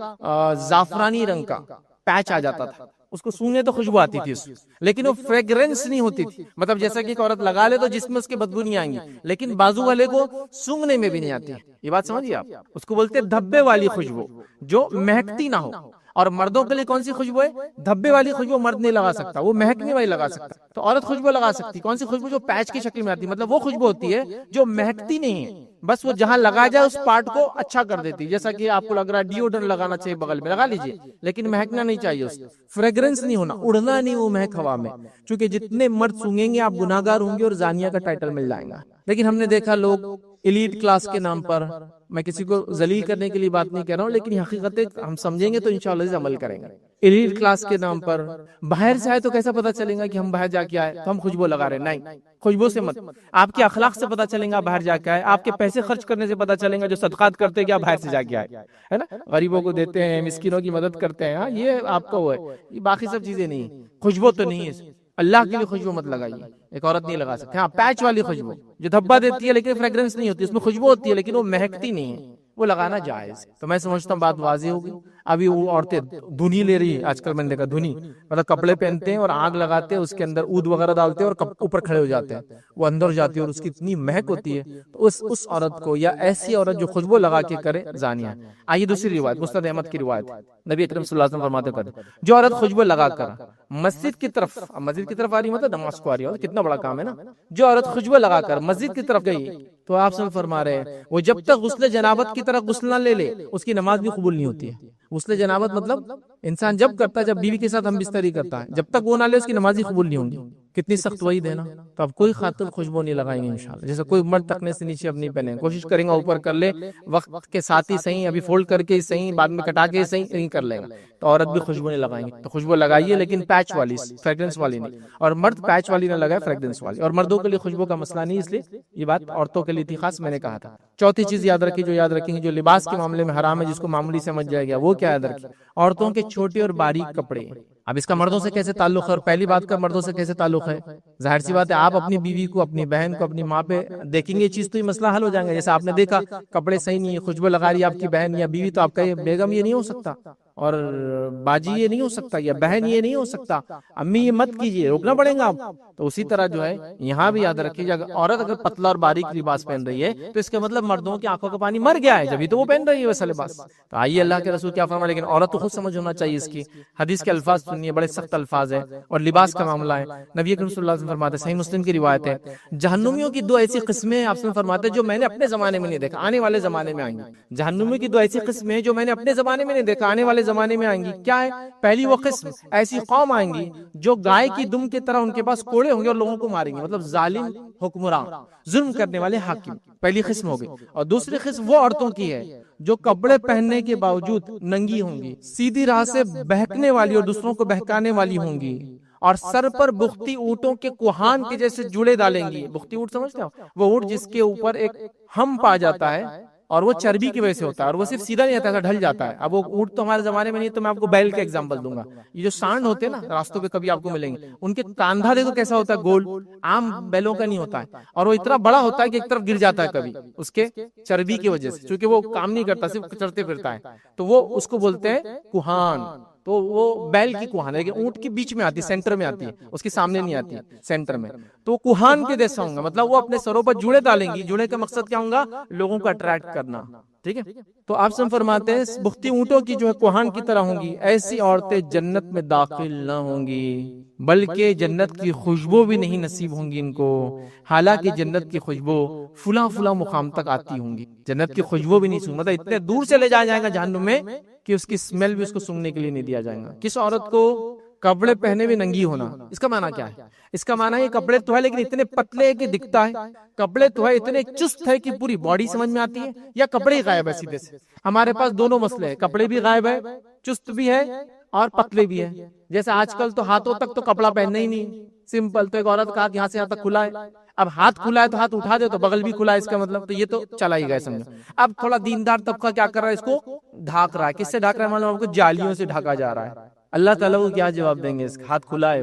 زعفرانی رنگ کا پیچ آ جاتا تھا، اس کو سونگے تو خوشبو آتی تھی، لیکن وہ فریگرنس نہیں ہوتی تھی، مطلب جیسا کہ ایک عورت لگا لے تو جسم میں اس کی بدبو نہیں آئیں گی، لیکن بازو والے کو سونگنے میں بھی نہیں آتی۔ یہ بات سمجھیے آپ، اس کو بولتے ہیں دھبے والی خوشبو، جو مہکتی نہ ہو۔ اور مردوں کے لیے کون سی خوشبو ہے؟ دھبے والی خوشبو مرد نہیں لگا سکتا، وہ مہکنے والی لگا سکتا، تو عورت خوشبو لگا سکتی، کون سی خوشبو؟ جو پیچ کی شکل میں آتی، مطلب وہ خوشبو ہوتی ہے جو مہکتی نہیں ہے، بس وہ جہاں لگا جائے اس پارٹ کو اچھا کر دیتی، جیسا کہ آپ کو لگ رہا ہے ڈیوڈرنٹ لگانا چاہیے، بغل میں لگا لیجئے، لیکن مہکنا نہیں چاہیے، اس فریگرنس نہیں ہونا، اڑنا نہیں وہ مہک ہوا میں، چونکہ جتنے مرد سونگیں گے آپ گناہگار ہوں گے اور زانیہ کا ٹائٹل مل جائے گا۔ لیکن ہم نے دیکھا لوگ ایلیٹ کلاس کے نام پر، میں کسی کو ذلیل کرنے کے لیے بات نہیں کہہ رہا ہوں، لیکن حقیقت ہم سمجھیں گے تو انشاءاللہ عمل کریں گے۔ ایلیٹ کلاس کے نام پر باہر سے آئے تو کیسا پتا چلے گا کہ ہم باہر جا کے آئے تو ہم خوشبو لگا رہے ہیں؟ نہیں، خوشبو سے مت، آپ کے اخلاق سے پتا چلے گا باہر جا کے آئے، آپ کے پیسے خرچ کرنے سے پتا چلے گا، جو صدقات کرتے ہیں کہ آپ باہر سے جا کے آئے، ہے نا، غریبوں کو دیتے ہیں، مسکینوں کی مدد کرتے ہیں، ہاں یہ آپ کا وہ ہے، یہ باقی سب چیزیں نہیں، خوشبو تو نہیں ہے۔ اللہ کے لیے خوشبو مت لگائیے، ایک عورت نہیں لگا سکتی۔ ہاں پیچ والی خوشبو جو دھبا دیتی ہے لیکن فریگرنس نہیں ہوتی، اس میں خوشبو ہوتی ہے لیکن وہ مہکتی نہیں ہے، وہ لگانا جائز۔ تو میں سمجھتا ہوں بات واضح ہوگی۔ ابھی وہ عورتیں دھنی لے رہی ہے، آج کل میں نے دیکھا دھنی، مطلب کپڑے پہنتے ہیں اور آگ لگاتے ہیں، اس کے اندر عود وغیرہ ڈالتے ہیں اور اوپر کھڑے ہو جاتے ہیں، وہ اندر جاتی ہے اور اس کی اتنی مہک ہوتی ہے، تو اس عورت کو، یا ایسی عورت جو خوشبو لگا کے کرے، زانیہ۔ آئیے دوسری روایت، مسند احمد کی روایت، نبی اکرم صلی اللہ علیہ وسلم فرماتے ہیں جو عورت خوشبو لگا کر مسجد کی طرف، مسجد کی طرف آ رہی مطلب نماز کو آ رہی ہے، کتنا بڑا کام ہے نا، جو عورت خوشبو لگا کر مسجد کی طرف گئی تو آپ سب فرما رہے ہیں وہ جب تک غسل جنابت کی طرح غسل نہ لے لے اس کی نماز بھی قبول نہیں ہوتی ہے۔ غسل جنابت مطلب انسان جب کرتا ہے، جب بیوی کے ساتھ ہم بستری کرتا ہے، جب تک وہ نہ لے اس کی نماز ہی قبول نہیں ہوں گی، کتنی سخت وعید ہے نا. تو اب کوئی خاتون خوشبو نہیں لگائیں گے انشاءاللہ. جیسے کوئی مرد تکنے سے نیچے اب نہیں پہنے، کوشش کریں گے اوپر کر لے، وقت کے ساتھ ہی صحیح، ابھی فولڈ کر کے ہی صحیح، بعد میں کٹا کے ہی صحیح، نہیں کر لیں گے. تو عورت بھی خوشبو نہیں لگائیں گے. تو خوشبو لگائیے لیکن پیچ والی، فریگرنس والی نہیں. اور مرد پیچ والی نہ لگائے، فریگرنس والی. اور مردوں کے لیے خوشبو کا مسئلہ نہیں، اس لیے یہ بات عورتوں کے لیے تھی خاص، میں نے کہا تھا. چوتھی چیز یاد رکھی، جو یاد رکھیں گے، جو لباس کے معاملے میں حرام ہے، جس کو معمولی سمجھ جائے گا، وہ کیا یاد رکھیں؟ عورتوں کے چھوٹے اور باریک کپڑے. اب اس کا مردوں سے کیسے تعلق ہے؟ اور پہلی بات کا مردوں سے کیسے تعلق ہے؟ ظاہر سی بات ہے، آپ اپنی بیوی کو، اپنی بہن کو، اپنی ماں پہ دیکھیں گے یہ چیز تو یہ مسئلہ حل ہو جائے گا. جیسے آپ نے دیکھا کپڑے صحیح نہیں ہے، خوشبو لگا رہی ہے آپ کی بہن یا بیوی، تو آپ کا یہ بیگم یہ نہیں ہو سکتا، اور باجی یہ نہیں ہو سکتا، یا بہن یہ نہیں ہو سکتا، امی یہ مت کیجیے، روکنا پڑے گا آپ. تو اسی طرح جو ہے یہاں بھی یاد رکھیے، اگر عورت اگر پتلا اور باریک لباس پہن رہی ہے تو اس کا مطلب مردوں کی آنکھوں کا پانی مر گیا ہے، جبھی تو وہ پہن رہی ہے ویسا لباس. تو آئیے اللہ کے رسول کیا فرمائے. لیکن عورت تو خود سمجھ ہونا چاہیے اس کی. حدیث کے الفاظ سنیے، بڑے سخت الفاظ ہیں. اور لباس کا معاملہ ہے، نبی اکرم صلی اللہ علیہ وسلم فرماتے ہیں، صحیح مسلم کی روایت ہے، جہنمیوں کی 2 ایسی قسمیں آپ سے فرماتے ہیں جو میں نے اپنے زمانے میں نہیں دیکھا، آنے والے زمانے میں آئیں گی. جہنمیوں کی 2 ایسی قسمیں جو میں نے اپنے زمانے میں نہیں دیکھا، آنے والے زمانے میں آئیں گی. کیا ہے؟ پہلی وہ قسم، ایسی قوم آئیں گی جو گائے کی دم کی طرح ان کے پاس کوڑے ہوں گے اور لوگوں کو ماریں گے. مطلب ظالم حکمراں، ظلم کرنے والے حاکم، پہلی قسم ہوگی. اور دوسری قسم وہ عورتوں کی ہے جو کپڑے پہننے کے باوجود ننگی ہوں گی، سیدھی راہ سے بہکنے والی اور دوسروں کو بہکانے والی ہوں گی، اور سر پر بختی اونٹوں کے کوہان کے جیسے جوڑے ڈالیں گی. بختی اونٹ سمجھتے ہو؟ وہ اونٹ جس کے اوپر ایک ہم پا جاتا ہے اور وہ چربی کی وجہ سے ہوتا ہے، اور وہ صرف سیدھا نہیں آتا، ایسا ڈھل جاتا ہے. اب وہ اونٹ تو ہمارے زمانے میں نہیں، تو میں آپ کو بیل کا ایگزامپل دوں گا. یہ جو سانڈ ہوتے ہیں نا، راستوں پہ کبھی آپ کو ملیں گے، ان کے کاندھا دیکھو کیسا ہوتا ہے، گول، عام بیلوں کا نہیں ہوتا ہے. اور وہ اتنا بڑا ہوتا ہے کہ ایک طرف گر جاتا ہے کبھی، اس کے چربی کی وجہ سے، چونکہ وہ کام نہیں کرتا، صرف چلتے پھرتا ہے. تو وہ اس کو بولتے ہیں کوہان. تو وہ بیل کی کوہان ہے، لیکن اونٹ کے بیچ میں آتی ہے، سینٹر میں آتی ہے، اس کے سامنے نہیں آتی، سینٹر میں. تو وہ کوہان کے جیسا ہوں گا، مطلب وہ اپنے سروں پر جوڑے ڈالیں گی. جوڑے کا مقصد کیا ہوگا؟ لوگوں کو اٹریکٹ کرنا. ٹھیک ہے. تو آپ سے فرماتے ہیں بختی اونٹوں کی جو ہے کوہان کی طرح ہوں گی. ایسی عورتیں جنت میں داخل نہ ہوں گی، بلکہ جنت کی خوشبو بھی نہیں نصیب ہوں گی ان کو. حالانکہ جنت کی خوشبو فلاں فلاں مقام تک آتی ہوں گی، جنت کی خوشبو بھی نہیں سن، مطلب اتنے دور سے لے جایا جائے گا جہنم میں کہ اس کی سمیل بھی اس کو سونگنے کے لیے نہیں دیا جائے گا. کس عورت کو؟ کپڑے پہنے ہوئے ننگی ہونا. اس کا معنی کیا ہے؟ اس کا معنی ہے کپڑے تو ہے لیکن اتنے پتلے کہ دکھتا ہے، کپڑے تو ہے اتنے چست ہے کہ پوری باڈی سمجھ میں آتی ہے، یا کپڑے ہی غائب ہے سیدھے سے. ہمارے پاس دونوں مسئلے ہیں، کپڑے بھی غائب ہے، چست بھی ہے، اور پتلے بھی ہے. جیسے آج کل تو ہاتھوں تک تو کپڑا پہننا ہی نہیں، سمپل. تو ایک عورت کا یہاں سے یہاں تک کھلا ہے، اب ہاتھ کھلا ہے تو ہاتھ اٹھا دے تو بغل بھی کھلا ہے، اس کا مطلب تو یہ تو چلا ہی گیا سمجھو. اب تھوڑا دیندار طبقہ کیا کر رہا ہے؟ اس کو ڈھاک رہا ہے. کس سے ڈھاک رہا ہے؟ معلوم آپ کو؟ جالیوں سے ڈھاکا جا رہا ہے. اللہ تعالیٰ کو کیا جواب دیں گے؟ اس ہاتھ کھلا ہے.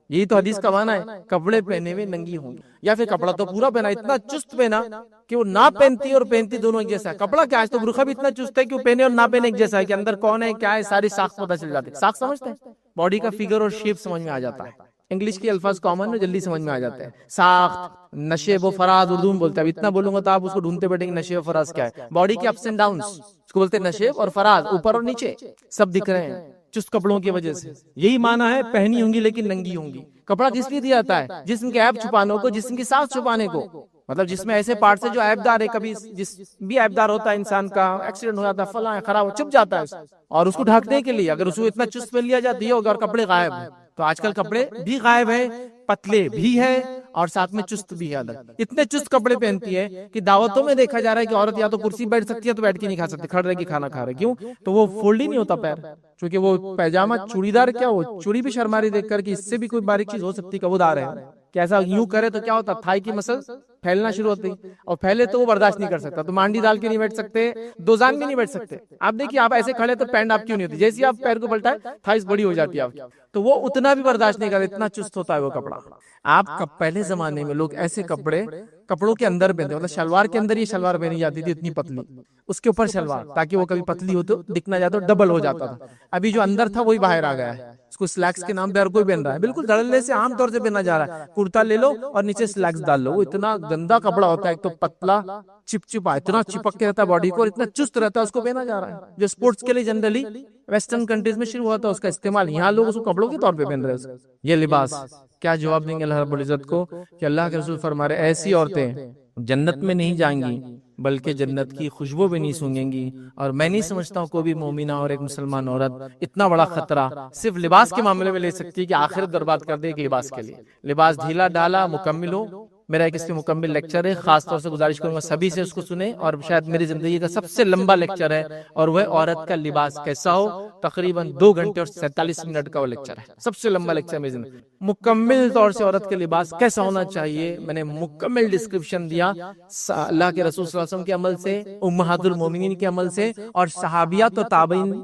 یہی تو حدیث کا معنی ہے، کپڑے پہنے ہوئے ننگی ہوں گی. یا پھر کپڑا تو پورا پہنا، اتنا چست پہنا کہ وہ نہ پہنتی اور پہنتی دونوں ایک جیسا ہے. کپڑا کیا ہے؟ تو برقع بھی اتنا چست ہے کہ وہ پہنے اور نہ پہنے ایک جیسا ہے، کہ اندر کون ہے کیا ہے ساری ساخت پتہ چل جاتی ہے. ساخت سمجھتے ہیں؟ باڈی کا فگر اور شیپ سمجھ میں آ جاتا ہے. انگلش کے الفاظ کامن ہے، جلدی سمجھ میں آ جاتے ہیں. ساخت، نشیب و فراز اردو میں بولتے ہیں. اب اتنا بولوں گا تو آپ اس کو ڈھونڈتے بیٹھیں گے نشیب و فراز کیا ہے. باڈی کے اپس اینڈ ڈاؤنس اس کو بولتے ہیں نشیب اور فراز، اوپر اور نیچے سب دکھ رہے ہیں چست کپڑوں کی وجہ سے. یہی معنی ہے پہنی ہوں گی لیکن ننگی ہوں گی. کپڑا کس لیے دیا جاتا ہے؟ جسم کے عیب چھپانے کو، جسم کی ساخت چھپانے کو. مطلب جس میں ایسے پارٹس ہیں جو عیب دار ہے، کبھی جس بھی عیب دار ہوتا ہے انسان کا، ایکسیڈنٹ ہو جاتا ہے، فلاں خراب چھپ جاتا ہے، اور اس کو ڈھانکنے کے لیے اگر اس کو اتنا چست پہ لیا جاتی ہے اور کپڑے غائب ہیں. تو آج کل کپڑے بھی غائب ہیں، پتلے بھی ہے، اور ساتھ میں چست بھی ہے. اتنے چست کپڑے پہنتی ہے کہ دعوتوں میں دیکھا جا رہا ہے کہ عورت یا تو کرسی بیٹھ سکتی ہے تو بیٹھ کے نہیں کھا سکتی، کھڑ رہ کے کھانا کھا رہے. کیوں؟ تو وہ فولڈ ہی نہیں ہوتا پیر، کیونکہ وہ پیجامہ چوڑی دار، کیا وہ چوڑی بھی شرماری دیکھ کر کہ اس سے بھی کوئی باریک چیز ہو سکتی، کبو دار ہے کہ ایسا یوں کرے تو کیا ہوتا، تھائی کی مسل پھیلنا شروع ہوتی، اور پھیلے تو وہ برداشت نہیں کر سکتا. تو مانڈی ڈال کے نہیں بیٹھ سکتے، دو جان بھی نہیں بیٹھ سکتے. آپ دیکھیے آپ ایسے کھڑے تو پینٹ آپ کیوں نہیں ہوتی، جیسے آپ پیر کو پلٹائے تھائیز بڑی ہو جاتی ہے آپ کی. تو وہ اتنا بھی برداشت نہیں کرتا، اتنا چست ہوتا ہے وہ کپڑا. آپ پہلے زمانے میں لوگ ایسے کپڑے کپڑوں کے اندر پہنتے، مطلب شلوار کے اندر ہی شلوار پہنی جاتی تھی اتنی پتلی، اس کے اوپر شلوار، تاکہ وہ کبھی پتلی ہو تو دکھنا جاتا، ڈبل ہو جاتا تھا. ابھی جو اندر تھا وہی باہر آ گیا ہے، اس کو سلیکس کے نام پہ ہر کوئی پہن رہا ہے. بالکل دھڑلے سے عام طور سے پہنا جا رہا ہے. کرتا لے لو اور نیچے سلیکس ڈال لو. وہ اتنا گندا کپڑا ہوتا ہے، ایک تو پتلا چپچپا، اتنا چپک کے رہتا ہے باڈی کو، اور اتنا چست رہتا ہے، اس کو پہنا جا رہا ہے. جو سپورٹس کے لیے جنرلی ویسٹرن کنٹریز میں شروع ہوا تھا اس کا استعمال، یہاں لوگ اس کو کپڑوں کے طور پہ پہن رہے ہیں. یہ لباس کیا جواب دیں گے اللہ رب العزت کو؟ کہ اللہ کے رسول فرما رہے ایسی عورتیں جنت میں نہیں جائیں گی بلکہ جنت کی خوشبو بھی نہیں سونگیں گی. اور میں نہیں سمجھتا ہوں کوئی بھی مومنہ اور ایک مسلمان عورت اتنا بڑا خطرہ صرف لباس کے معاملے میں لے سکتی ہے کہ آخرت برباد کر دے ایک لباس کے لیے. لباس ڈھیلا ڈالا مکمل ہو. میرا ایک اس پہ مکمل لیکچر ہے, خاص طور سے گزارش کروں گا سبھی سے اس کو سنیں, اور شاید میری زندگی کا سب سے لمبا لیکچر ہے, اور وہ عورت کا لباس کیسا ہو. تقریباً 2 گھنٹے اور 47 منٹ کا وہ لیکچر ہے, سب سے لمبا لیکچر میری زندگی. مکمل طور سے عورت کا لباس کیسا ہونا چاہیے میں نے مکمل ڈسکرپشن دیا, اللہ کے رسول صلی اللہ علیہ وسلم کے عمل سے, امہات المومنین کے عمل سے, اور صحابیات اور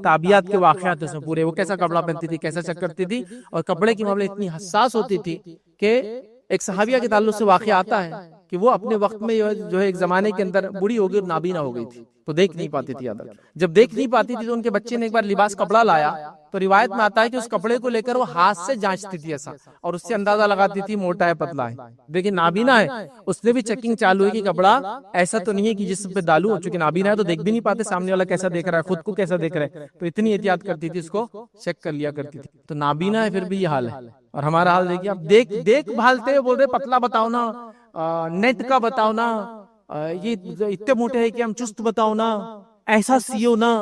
تابعیات کے واقعات اس میں پورے. وہ کیسا کپڑا پہنتی تھی, کیسا چیک کرتی تھی, اور کپڑے کے معاملے اتنی حساس ہوتی تھی کہ ایک صحابیہ کے تعلق سے واقعہ آتا ہے کہ وہ اپنے وقت میں جو ہے ایک زمانے کے اندر بوڑھی ہو گئی اور نابینا ہو گئی تھی, تو دیکھ نہیں پاتی تھی. جب دیکھ نہیں پاتی تھی تو ان کے بچے نے ایک بار لباس کپڑا لایا, تو روایت میں آتا ہے کہ اس کپڑے کو لے کر وہ ہاتھ سے جانچتی تھی ایسا, اور اس سے اندازہ لگاتی تھی موٹا ہے پتلا ہے. دیکھیں نابینا ہے, اس نے بھی چیکنگ چالو ہے کہ کپڑا ایسا تو نہیں ہے کہ جسم پہ ڈالوں, چونکہ نابینا ہے تو دیکھ بھی نہیں پاتے سامنے والا کیسا دیکھ رہا ہے, خود کو کیسا دیکھ رہا ہے, تو اتنی احتیاط کرتی تھی, اس کو چیک کر لیا کرتی تھی. تو نابینا ہے پھر بھی یہ حال ہے, اور ہمارا حال دیکھیے. اب دیکھ بھالتے ہوئے بول رہے پتلا بتاؤ نا, نیٹ کا بتاؤ نا, یہ اتنے موٹے ہے کہ ہم چست بتاؤ نا, ایسا سیو نا,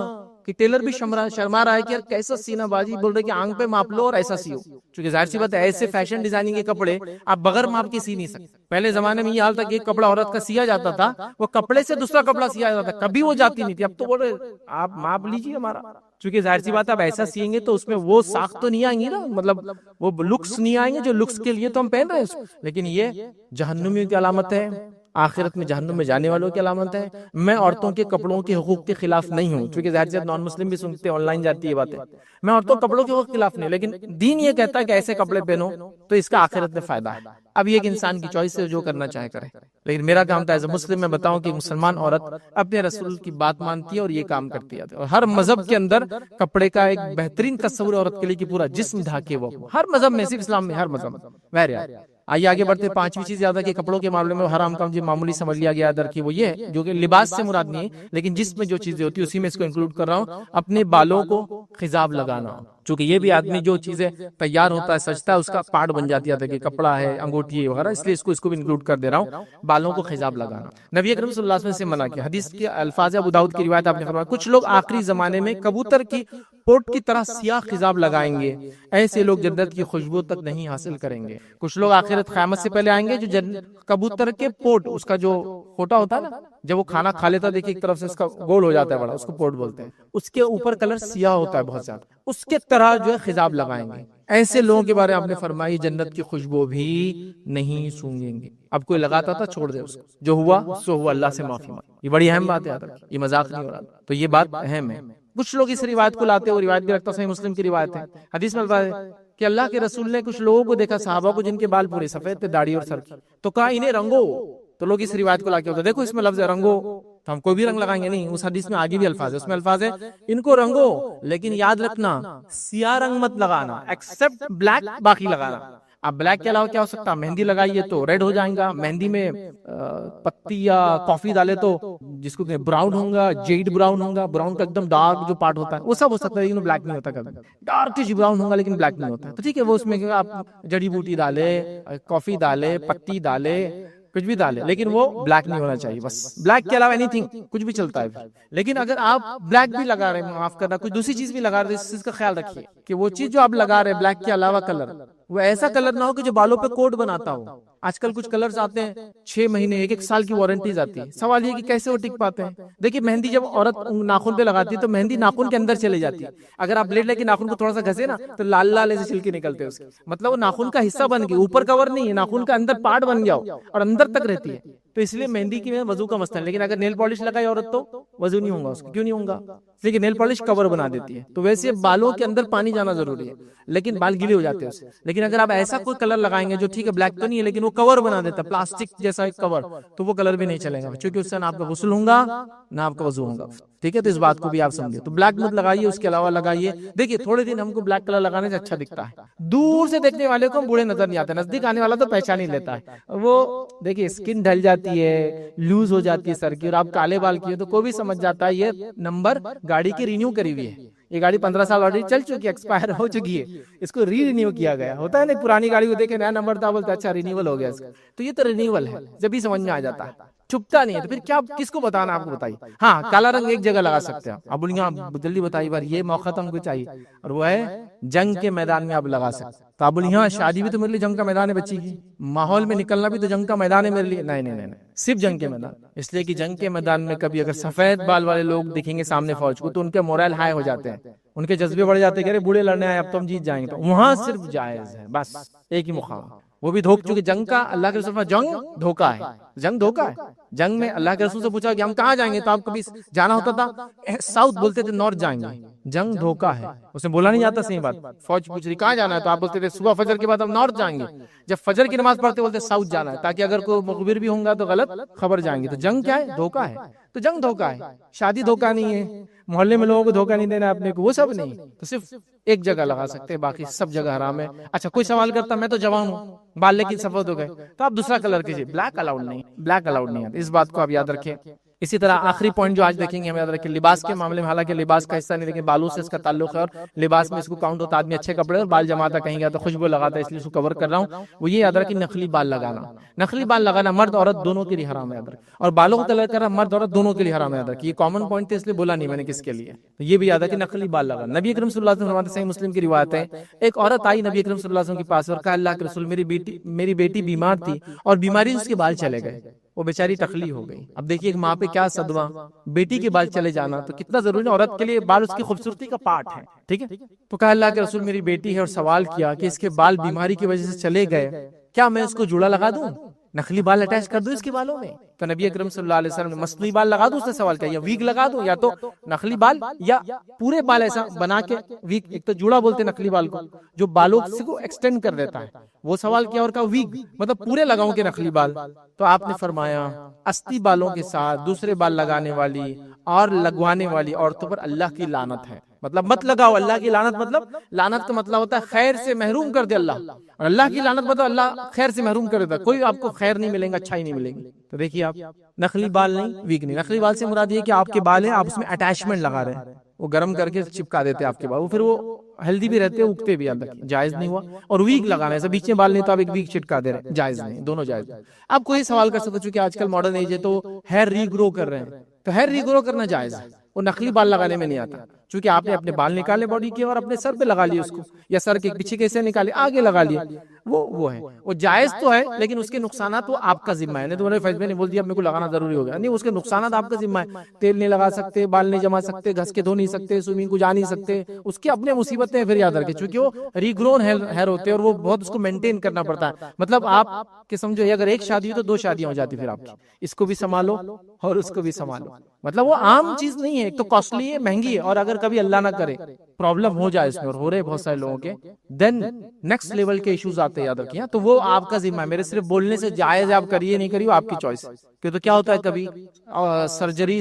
کہ ٹیلر بھی شرما رہا ہے کہ یار کیسا سینا بازی, بول رہے کہ آنکھ پہ ماپ لو اور ایسا سیو. چونکہ ظاہر سی بات ہے ایسے فیشن ڈیزائننگ کے کپڑے آپ بغیر ماپ کے سی نہیں سکتے. پہلے زمانے میں یہ حال تھا کہ ایک کپڑا عورت کا سیا جاتا تھا, وہ کپڑے سے دوسرا کپڑا سیا جاتا تھا, کبھی وہ جاتی نہیں تھی. اب تو بول رہے آپ ماپ لیجیے ہمارا, چونکہ ظاہر سی بات ہے اب ایسا سیئیں گے تو اس میں وہ ساخت تو نہیں آئیں گی نا, مطلب وہ لکس نہیں آئیں گے جو لکس کے لیے تو ہم پہن رہے ہیں. لیکن یہ جہنمیوں کی علامت ہے, آخرت میں جہنم میں جانے والوں کی علامت ہے. میں عورتوں کے کپڑوں کے حقوق کے خلاف نہیں ہوں, چونکہ ظاہر سے نان مسلم بھی سنتے ہیں, آن لائن جاتی ہے باتیں. میں عورتوں کے کپڑوں کے حقوق کے خلاف نہیں, لیکن دین یہ کہتا ہے کہ ایسے کپڑے پہنو تو اس کا آخرت میں فائدہ ہے. اب یہ ایک انسان کی چوائس ہے, جو کرنا چاہے کرے. لیکن میرا کام تھا ایز اے مسلم میں بتاؤں کہ مسلمان عورت اپنے رسول کی بات مانتی ہے اور یہ کام کرتی ہے. اور ہر مذہب کے اندر کپڑے کا ایک بہترین تصور عورت کے لیے کہ پورا جسم ڈھاکے, وہ ہر مذہب میں, صرف اسلام میں, ہر مذہب میں. آئیے آگے بڑھتے. 5ویں چیز یاد ہے کہ کپڑوں کے معاملے میں حرام کام جو معمولی سمجھ لیا گیا ادھر کی, وہ یہ ہے جو کہ لباس سے مراد نہیں ہے, لیکن جس میں جو چیزیں ہوتی ہیں اسی میں اس کو انکلوڈ کر رہا ہوں. اپنے بالوں کو خضاب لگانا, چونکہ یہ بھی آدمی جو چیزیں تیار ہوتا ہے سجتا ہے اس کا پارٹ بن جاتی ہے کہ کپڑا ہے, انگوٹھی وغیرہ, اس لیے اس کو بھی انکلوڈ کر دے رہا ہوں. بالوں کو خضاب لگانا نبی اکرم صلی اللہ علیہ وسلم سے منع کیا. حدیث کے الفاظ ابو داؤد کی روایت آپ نے فرمایا کچھ لوگ آخری زمانے میں کبوتر کی پوٹ کی طرح سیاہ خضاب لگائیں گے, ایسے لوگ جنت کی خوشبو تک نہیں حاصل کریں گے. کچھ لوگ آخرت قیامت سے پہلے آئیں گے جو کبوتر کے پوٹ, اس کا جو کھوٹا ہوتا ہے نا, جب وہ کھانا کھا لیتا دیکھیں ایک طرف سے اس کا گول ہو جاتا ہے بڑا, اس کو پوٹ بولتے ہیں, اس کے اوپر کلر سیاہ ہوتا ہے بہت زیادہ, اس کے طرح جو ہے خضاب لگائیں گے. ایسے لوگوں کے بارے میں آپ نے فرمائی جنت کی خوشبو بھی نہیں سونگیں گے. اب کوئی لگاتا تھا چھوڑ دے اس کو, جو ہوا سو ہوا, اللہ سے معافی مانگ. یہ بڑی اہم بات ہے, یہ مذاق نہیں ہو رہا, تو یہ بات اہم ہے. کچھ لوگ اس روایت کو لاتے ہیں, وہ روایت بھی رکھتا صحیح مسلم کی روایت ہے. حدیث میں الفاظ ہے کہ اللہ کے رسول نے کچھ لوگوں کو دیکھا, صحابہ کو, جن کے بال پورے سفید تھے, داڑھی اور سر کی, تو کہا انہیں رنگو. تو لوگ اس روایت کو لا کے ہوتا دیکھو اس میں لفظ ہے رنگو, تو ہم کوئی بھی رنگ لگائیں گے نہیں. اس حدیث میں آگے بھی الفاظ ہے, اس میں الفاظ ہے ان کو رنگو, لیکن یاد رکھنا سیاہ رنگ مت لگانا, ایکسپٹ بلیک, باقی لگانا. اب بلیک کے علاوہ کیا ہو سکتا ہے, مہندی لگائیے تو ریڈ ہو جائیں گا, مہندی میں پتی یا کافی ڈالے تو جس کو براؤن ہوگا, جیڈ براؤن ہوگا, براؤن کا ایک دم ڈارک جو پارٹ ہوتا ہے وہ سب ہو سکتا ہے, لیکن بلیک نہیں ہوتا. کبھی ڈارکش براؤن ہوگا لیکن بلیک نہیں ہوتا. تو ٹھیک ہے, وہ اس میں آپ جڑی بوٹی ڈالے, کافی ڈالے, پتی ڈالے, کچھ بھی ڈالے, لیکن وہ بلیک نہیں ہونا چاہیے. بس بلیک کے علاوہ اینی تھنگ کچھ بھی چلتا ہے. لیکن اگر آپ بلیک بھی لگا رہے ہیں, معاف کرنا, کچھ دوسری چیز بھی لگا رہے ہیں, اس چیز کا خیال رکھیے کہ وہ چیز جو آپ لگا رہے ہیں بلیک کے علاوہ کلر, وہ ایسا کلر نہ ہو کہ جو بالوں پہ کوٹ بناتا ہو. آج کل کچھ کلرز آتے ہیں 6 مہینے 1 سال کی وارنٹیز آتی ہے. سوال یہ کہ کیسے وہ ٹک پاتے ہیں. دیکھیے مہندی جب عورت ناخن پہ لگاتی ہے تو مہندی ناخن کے اندر چلے جاتی ہے. اگر آپ بلیڈ لے کے ناخن کو تھوڑا سا گھسے نا تو لال لال ایسے چھلکے نکلتے ہیں اس کے, مطلب وہ ناخن کا حصہ بن گئی, اوپر کور نہیں ہے, ناخن کا اندر پارٹ بن گیا ہو اور اندر تک رہتی ہے. تو اس لیے مہندی کی وضو کا مسئلہ ہے. لیکن اگر نیل پالش لگائی عورت تو وضو نہیں ہوگا اس کو. کیوں نہیں ہوگا؟ اس لیے نیل پالش کور بنا دیتی ہے. تو ویسے بالوں کے اندر پانی جانا ضروری ہے, لیکن بال گیلے ہو جاتے ہیں اس سے. لیکن اگر آپ ایسا کوئی کلر لگائیں گے جو ٹھیک ہے بلیک تو نہیں ہے لیکن وہ کور بنا دیتا ہے, پلاسٹک جیسا ایک کور, تو وہ کلر بھی نہیں چلے گا, کیونکہ اس سے نہ آپ کا غسل ہوگا نہ آپ کا وضو ہوگا. ٹھیک ہے, تو اس بات کو بھی آپ سمجھے. تو بلیک مت لگائیے, اس کے علاوہ لگائیے. دیکھیے تھوڑے دن ہم کو بلیک کلر لگانے سے اچھا دکھتا ہے, دور سے دیکھنے والے کو بوڑھے نظر نہیں آتے, نزدیک آنے والا تو پہچان ہی لیتا ہے. وہ دیکھیے اسکن ڈھل جاتی ہے, لوز ہو جاتی ہے سر کی, اور آپ کالے بال کیے تو کوئی بھی سمجھ جاتا ہے یہ نمبر گاڑی کی رینیو کری ہوئی ہے. یہ گاڑی 15 سال آلریڈی چل چکی ہے, ایکسپائر ہو چکی ہے, اس کو رینیو کیا گیا. ہوتا ہے نا پرانی گاڑی کو دیکھے نیا نمبر تھا, بولتے اچھا رینیول ہو گیا اس کا, تو یہ تو رینیول ہے, جب بھی سمجھ میں آ جاتا ہے. چھپتا نہیں ہے تو پھر کیا کس کو بتانا آپ کو بتائیے. ہاں کالا رنگ ایک جگہ لگا سکتے ہیں اب بولیے آپ جلدی بتائیے بار یہ موقع تو ہم کو چاہیے اور وہ ہے جنگ کے میدان میں آپ لگا سکتے. تو آپ بولیے ہاں شادی بھی تو میرے لیے جنگ کا میدان ہے بچی کی, ماحول میں نکلنا بھی تو جنگ کا میدان ہے میرے لیے. نہیں نہیں نہیں, صرف جنگ کے میدان. اس لیے کہ جنگ کے میدان میں کبھی اگر سفید بال والے لوگ دکھیں گے سامنے فوج کو تو ان کے مورائل ہائی ہو جاتے ہیں, ان کے جذبے بڑھ جاتے ہیں کہ ارے بوڑھے لڑنے آئے اب تو ہم جیت جائیں گے. تو وہاں صرف جائز ہے بس ایک ہی مقام, وہ بھی دھوکہ, چونکہ جنگ کا اللہ کے رسول جنگ دھوکہ ہے, جنگ دھوکہ ہے. جنگ میں اللہ کے رسول سے پوچھا کہ ہم کہاں جائیں گے تو آپ کبھی جانا ہوتا تھا ساؤتھ بولتے تھے نارتھ جائیں گے. جنگ دھوکہ ہے, اسے بولا نہیں جاتا صحیح بات. فوج پوچھ رہی کہاں جانا ہے تو آپ بولتے تھے صبح فجر کے بعد ہم نارتھ جائیں گے, جب فجر کی نماز پڑھتے بولتے ساؤتھ جانا ہے تاکہ اگر کوئی مخبر بھی ہوں گا تو غلط خبر جائیں گے. تو جنگ کیا ہے؟ دھوکہ ہے. تو جنگ دھوکہ ہے, شادی دھوکہ نہیں ہے, محلے میں لوگوں کو دھوکہ نہیں دینا اپنے کو, وہ سب نہیں. تو صرف ایک جگہ لگا سکتے ہیں, باقی سب جگہ حرام ہے. اچھا کوئی سوال کرتا میں تو جوان ہوں, بال لیکن سفید ہو گئے, تو آپ دوسرا کلر کیجیے, بلیک الاؤڈ نہیں, بلیک الاؤڈ نہیں ہے. اس بات کو آپ یاد رکھیں. اسی طرح آخری پوائنٹ جو آج دیکھیں گے ہم یاد رکھیں لباس کے معاملے میں, حالانکہ لباس کا حصہ نہیں لیکن بالوں سے اس کا تعلق ہے اور لباس میں اس کو کاؤنٹ ہوتا. آدمی اچھے کپڑے اور بال جماتا کہیں گا تو خوشبو لگاتا ہے, اس لیے اس کو کور کر رہا ہوں. وہ یہ یاد رکھیں نقلی بال لگانا, نقلی بال لگانا مرد عورت دونوں کے لیے حرام ہے یاد رکھیں, اور بالوں کو کلر کرنا مرد عورت دونوں کے لیے حرام ہے یاد رکھیں. یہ کامن پوائنٹ تھے اس لیے بولا نہیں میں نے کس کے لیے, تو یہ بھی یاد ہے کہ نقلی بال لگانا. نبی اکرم صلی اللہ علیہ وسلم فرماتے ہیں, صحیح مسلم کی روایت ہے, ایک عورت آئی نبی اکرم صلی اللہ علیہ وسلم کے پاس اور کہا اللہ کے رسول میری بیٹی بیمار تھی اور بیماری سے اس کے بال چلے گئے, وہ بیچاری تخلیق ہو گئی. اب دیکھیے ایک ماں پہ کیا صدمہ, بیٹی کے بال چلے جانا تو کتنا ضروری ہے. عورت کے لیے بال اس کی خوبصورتی کا پارٹ ہے, ٹھیک ہے. تو کہا اللہ کے رسول میری بیٹی ہے اور سوال کیا کہ اس کے بال بیماری کی وجہ سے چلے گئے, کیا میں اس کو جوڑا لگا دوں, نقلی بال اٹیچ کر دوں اس کے بالوں میں؟ تو نبی اکرم صلی اللہ علیہ وسلم نے مصنوعی بال لگا دوں, اس نے سوال کیا, یا ویگ لگا دوں, یا تو نقلی بال یا پورے بال ایسا بنا کے ویگ, ایک تو جوڑا بولتے ہیں نقلی بال کو جو بالوں سے کو ایکسٹینڈ کر دیتا ہے, وہ سوال کیا اور کہا ویگ مطلب پورے لگاؤں کے نقلی بال. تو آپ نے فرمایا استی بالوں کے ساتھ دوسرے بال لگانے والی اور لگوانے والی عورتوں پر اللہ کی لعنت ہے. مطلب مت لگاؤ, اللہ کی لعنت مطلب لعنت کا مطلب ہوتا ہے خیر سے محروم کر دے اللہ, اور اللہ کی لعنت مطلب اللہ خیر سے محروم کر دیتا ہے, کوئی آپ کو خیر نہیں ملے گا, اچھائی نہیں ملے گی. تو دیکھیے آپ نقلی بال نہیں, ویگ نہیں. نقلی بال سے مراد یہ کہ آپ کے بال ہیں آپ اس میں اٹیچمنٹ لگا رہے ہیں, وہ گرم کر کے چپکا دیتے ہیں آپ کے بال, وہ پھر وہ ہیلدی بھی رہتے ہیں, اگتے بھی, اندر جائز نہیں ہوا. اور ویگ لگانا ہے بیچ میں بال نہیں تو آپ ایک ویگ چٹکا دے رہے ہیں, جائز نہیں, دونوں جائز. آپ کوئی سوال کر سکتے چونکہ آج کل ماڈرن ایج ہے تو ہیئر ری گرو کر رہے ہیں, تو ہیئر ری گرو کرنا جائز ہے, وہ نقلی بال لگانے میں نہیں آتا, چونکہ آپ نے اپنے بال نکالے باڈی کے اور اپنے سر پہ لگا لیے اس کو, یا سر کے پیچھے کیسے نکالے آگے لگا لیے, وہ ہے, وہ جائز تو ہے لیکن اس کے نقصانات وہ آپ کا ذمہ ہے. نہیں تو فیض نے بول دیا اب میرے کو لگانا ضروری ہو گیا, نہیں, اس کے نقصانات آپ کا ذمہ ہے. تیل نہیں لگا سکتے, بال نہیں جما سکتے, گھس کے دھو نہیں سکتے, سوئمنگ کو جا نہیں سکتے, اس کی اپنے مصیبتیں ہیں. پھر یاد رکھیں چونکہ وہ ری گرون ہیئر ہوتے ہیں اور وہ بہت اس کو مینٹین کرنا پڑتا ہے. مطلب آپ کہ سمجھو اگر ایک شادی ہو تو دو شادیاں ہو جاتی, پھر آپ کی اس کو بھی سنبھالو اور اس کو بھی سنبھالو. مطلب وہ عام چیز نہیں ہے, ایک تو کاسٹلی ہے, مہنگی ہے, اور اگر کبھی اللہ نہ کرے پرابلم ہو جائے اس میں, اور ہو رہے بہت سارے لوگوں کے, دین نیکسٹ لیول کے ایشوز آتے ہیں, یاد رکھیں. تو وہ آپ کا ذمہ ہے, میرے صرف بولنے سے جائز ہے, آپ کریے نہیں کریے آپ کی چوائس. کہ تو کیا ہوتا ہے کبھی سرجری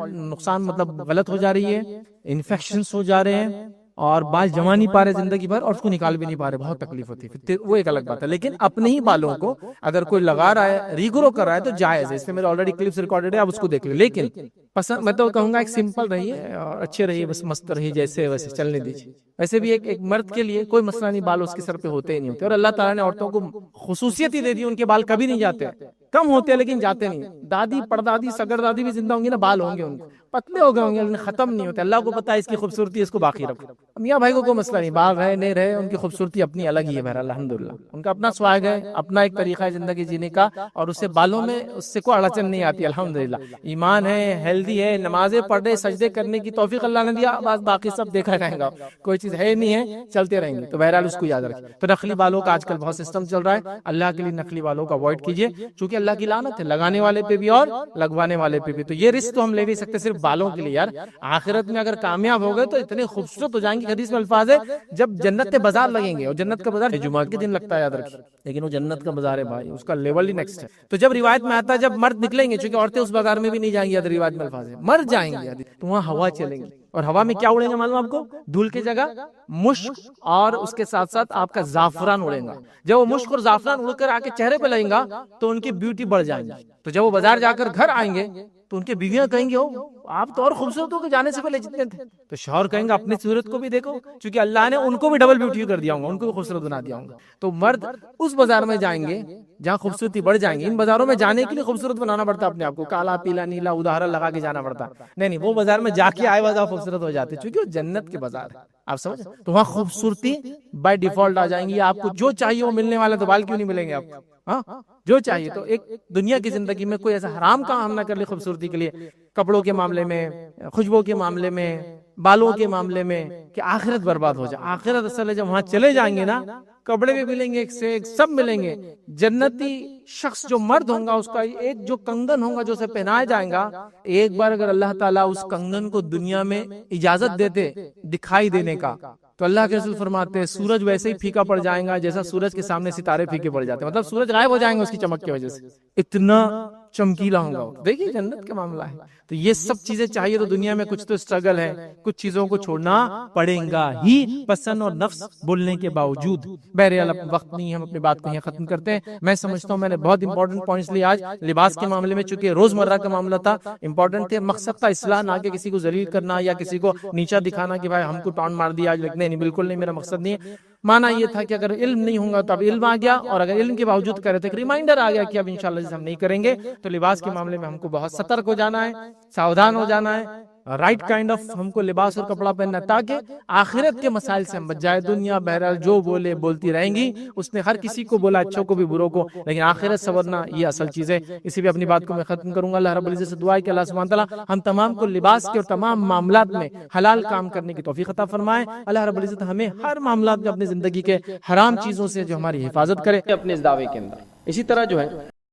نقصان مطلب غلط ہو جا رہی ہے, انفیکشنز ہو جا رہے ہیں, اور بال جما نہیں پا رہے زندگی بھر, اور اس کو نکال بھی نہیں پا رہے, بہت تکلیف ہوتی ہے, وہ ایک الگ بات ہے. لیکن اپنے ہی بالوں کو اگر کوئی لگا رہا ہے, ریگرو کر رہا ہے تو جائز ہے. اس میں میرے آلریڈی کلپس ریکارڈڈ ہے, آپ اس کو دیکھ لیں. لیکن پسند میں تو کہوں گا ایک سمپل رہیے اور اچھے رہیے, بس مست رہیے, جیسے ویسے چلنے دیجیے. ویسے بھی ایک مرد کے لیے کوئی مسئلہ نہیں, بال اس کے سر پہ ہوتے ہی نہیں ہوتے, اور اللہ تعالیٰ نے عورتوں کو خصوصیت ہی دے دی, ان کے بال کبھی نہیں جاتے, کم ہوتے ہیں لیکن جاتے نہیں. دادی پردادی سگر دادی بھی زندہ ہوں گی نا, بال ہوں گے ان کو, پتلے ہو گئے ہوں گے لیکن ختم نہیں ہوتے. اللہ کو پتا ہے اس کی خوبصورتی, اس کو باقی رکھو. میاں بھائی کو کوئی مسئلہ نہیں, بال رہے نہیں رہے, ان کی خوبصورتی اپنی الگ ہی ہے. بہرحال الحمدللہ ان کا اپنا سواگ ہے, اپنا ایک طریقہ ہے زندگی جینے کا, اور اس سے بالوں میں اس سے کوئی اڑچن نہیں آتی الحمدللہ. ایمان ہے, ہیلدی ہے, نمازیں پڑھ رہے, سجدے کرنے کی توفیق اللہ نے دیا, بس باقی سب دیکھا جائے گا, کوئی چیز ہے نہیں ہے, چلتے رہیں گے. تو بہرحال اس کو یاد رکھیں. تو نقلی بالوں کا آج کل بہت سسٹم چل رہا ہے, اللہ کے لیے نقلی بالوں کا اوائڈ کیجیے, چونکہ اللہ کی لعنت ہے لگانے والے پہ بھی اور لگوانے والے پہ بھی. تو یہ رسک تو ہم لے نہیں سکتے صرف بالوں کے لیے یار. آخرت میں اگر کامیاب ہو گئے تو اتنے خوبصورت ہو جائیں گے, حدیث میں الفاظ ہے جب جنت کے بازار لگیں گے, اور جنت کا بازار جمعہ کے دن لگتا ہے یاد رکھیں, لیکن وہ جنت کا بازار ہے بھائی, اس کا لیول ہی نیکسٹ ہے. تو جب روایت میں آتا ہے جب مرد نکلیں گے, چونکہ عورتیں اس بازار میں بھی نہیں جائیں گی, روایت میں الفاظ ہے مر جائیں گے, تو وہاں ہوا چلیں گی, اور ہوا میں کیا اڑیں گے معلوم آپ کو, دھول کی جگہ مشک, اور اس کے ساتھ ساتھ آپ کا زعفران اڑے گا. جب وہ مشک اور زعفران اڑ کر آ کے چہرے پہ لگیں گا تو ان کی بیوٹی بڑھ جائیں گی. تو جب وہ بازار جا کر گھر آئیں گے تو ان کے بیویاں کہیں گے آپ تو اور خوبصورت ہو کے جانے سے پہلے جتنے تھے. تو شوہر کہیں گے اپنی صورت کو بھی دیکھو، چونکہ اللہ نے ان کو بھی ڈبل بیوٹی کر دیا ہوں گا، ان کو بھی خوبصورت بنا دیا ہوں گا. تو مرد اس بازار میں جائیں گے جہاں خوبصورتی بڑھ جائیں گے. ان بازاروں میں جانے کے لیے خوبصورت بنانا پڑتا ہے اپنے آپ کو، کالا پیلا نیلا اداہرن لگا کے جانا پڑتا. نہیں وہ بازار میں جا کے آئے بازار خوبصورت ہو جاتے، چونکہ وہ جنت کے بازار ہے. آپ سمجھ، تو وہاں خوبصورتی بائی ڈیفالٹ آ جائیں گی. آپ کو جو چاہیے وہ ملنے والا، تو بال کیوں نہیں ملیں گے آپ کو؟ ہاں جو چاہیے. تو ایک دنیا کی زندگی میں کوئی ایسا حرام کام نہ کر لے خوبصورتی کے لیے، کپڑوں کے معاملے میں، خوشبو کے معاملے میں، بالوں کے معاملے میں، کہ آخرت برباد ہو جائے. آخرت اصل ہے جب وہاں چلے جائیں گے نا، کپڑے بھی ملیں گے ایک سے ایک، سب ملیں گے. جنتی شخص جو مرد ہوگا اس کا ایک جو کنگن ہوگا جو اسے پہنایا جائے گا، ایک بار اگر اللہ تعالیٰ اس کنگن کو دنیا میں اجازت دیتے دکھائی دینے کا، تو اللہ کے رسول فرماتے ہیں سورج ویسے ہی پھیکا پڑ جائے گا جیسا سورج کے سامنے ستارے پھیکے پڑ جاتے ہیں. مطلب سورج غائب ہو جائیں گے اس کی چمک کی وجہ سے، اتنا چمکیلا ہوگا. دیکھیے جنت کا معاملہ ہے. تو یہ سب چیزیں چاہیے تو دنیا میں کچھ تو اسٹرگل ہے، کچھ چیزوں کو چھوڑنا پڑے گا ہی، پسند اور نفس بولنے کے باوجود. بہرحال وقت نہیں، ہم اپنی بات کو یہاں ختم کرتے ہیں. میں سمجھتا ہوں میں نے بہت امپورٹنٹ پوائنٹس لیے آج لباس کے معاملے میں، چونکہ روزمرہ کا معاملہ تھا، امپورٹنٹ تھے. مقصد تھا اصلاح، نہ کہ کسی کو ذلیل کرنا یا کسی کو نیچا دکھانا کہ بھائی ہم کو ٹانٹ مار دیا آج. نہیں بالکل نہیں، میرا مقصد نہیں ہے. مانا یہ تھا کہ اگر علم نہیں ہوگا تو اب علم آ گیا، اور اگر علم کے باوجود کرے تو ایک ریمائنڈر آ گیا کہ اب انشاءاللہ ہم نہیں کریں گے. تو لباس کے معاملے میں ہم کو بہت سترک ہو جانا ہے، ساودھان ہو جانا ہے. رائٹ کائنڈ آف ہم کو لباس اور کپڑا پہننا، تاکہ آخرت کے مسائل سے ہم بچ جائے. دنیا بہرحال جو بولے بولتی رہیں گی، اس نے ہر کسی کو بولا، اچھوں کو بھی بروں کو، لیکن آخرت سنورنا یہ اصل چیز ہے. اسی بھی اپنی بات کو میں ختم کروں گا. اللہ رب العزت سے دعا ہے کہ اللہ سبحانہ تعالیٰ ہم تمام کو لباس کے اور تمام معاملات میں حلال کام کرنے کی توفیق عطا فرمائے. اللہ رب العزت ہمیں ہر معاملات میں اپنی زندگی کے حرام چیزوں سے جو ہماری حفاظت کرے. اپنے اس دعوے کے اندر اسی طرح جو ہے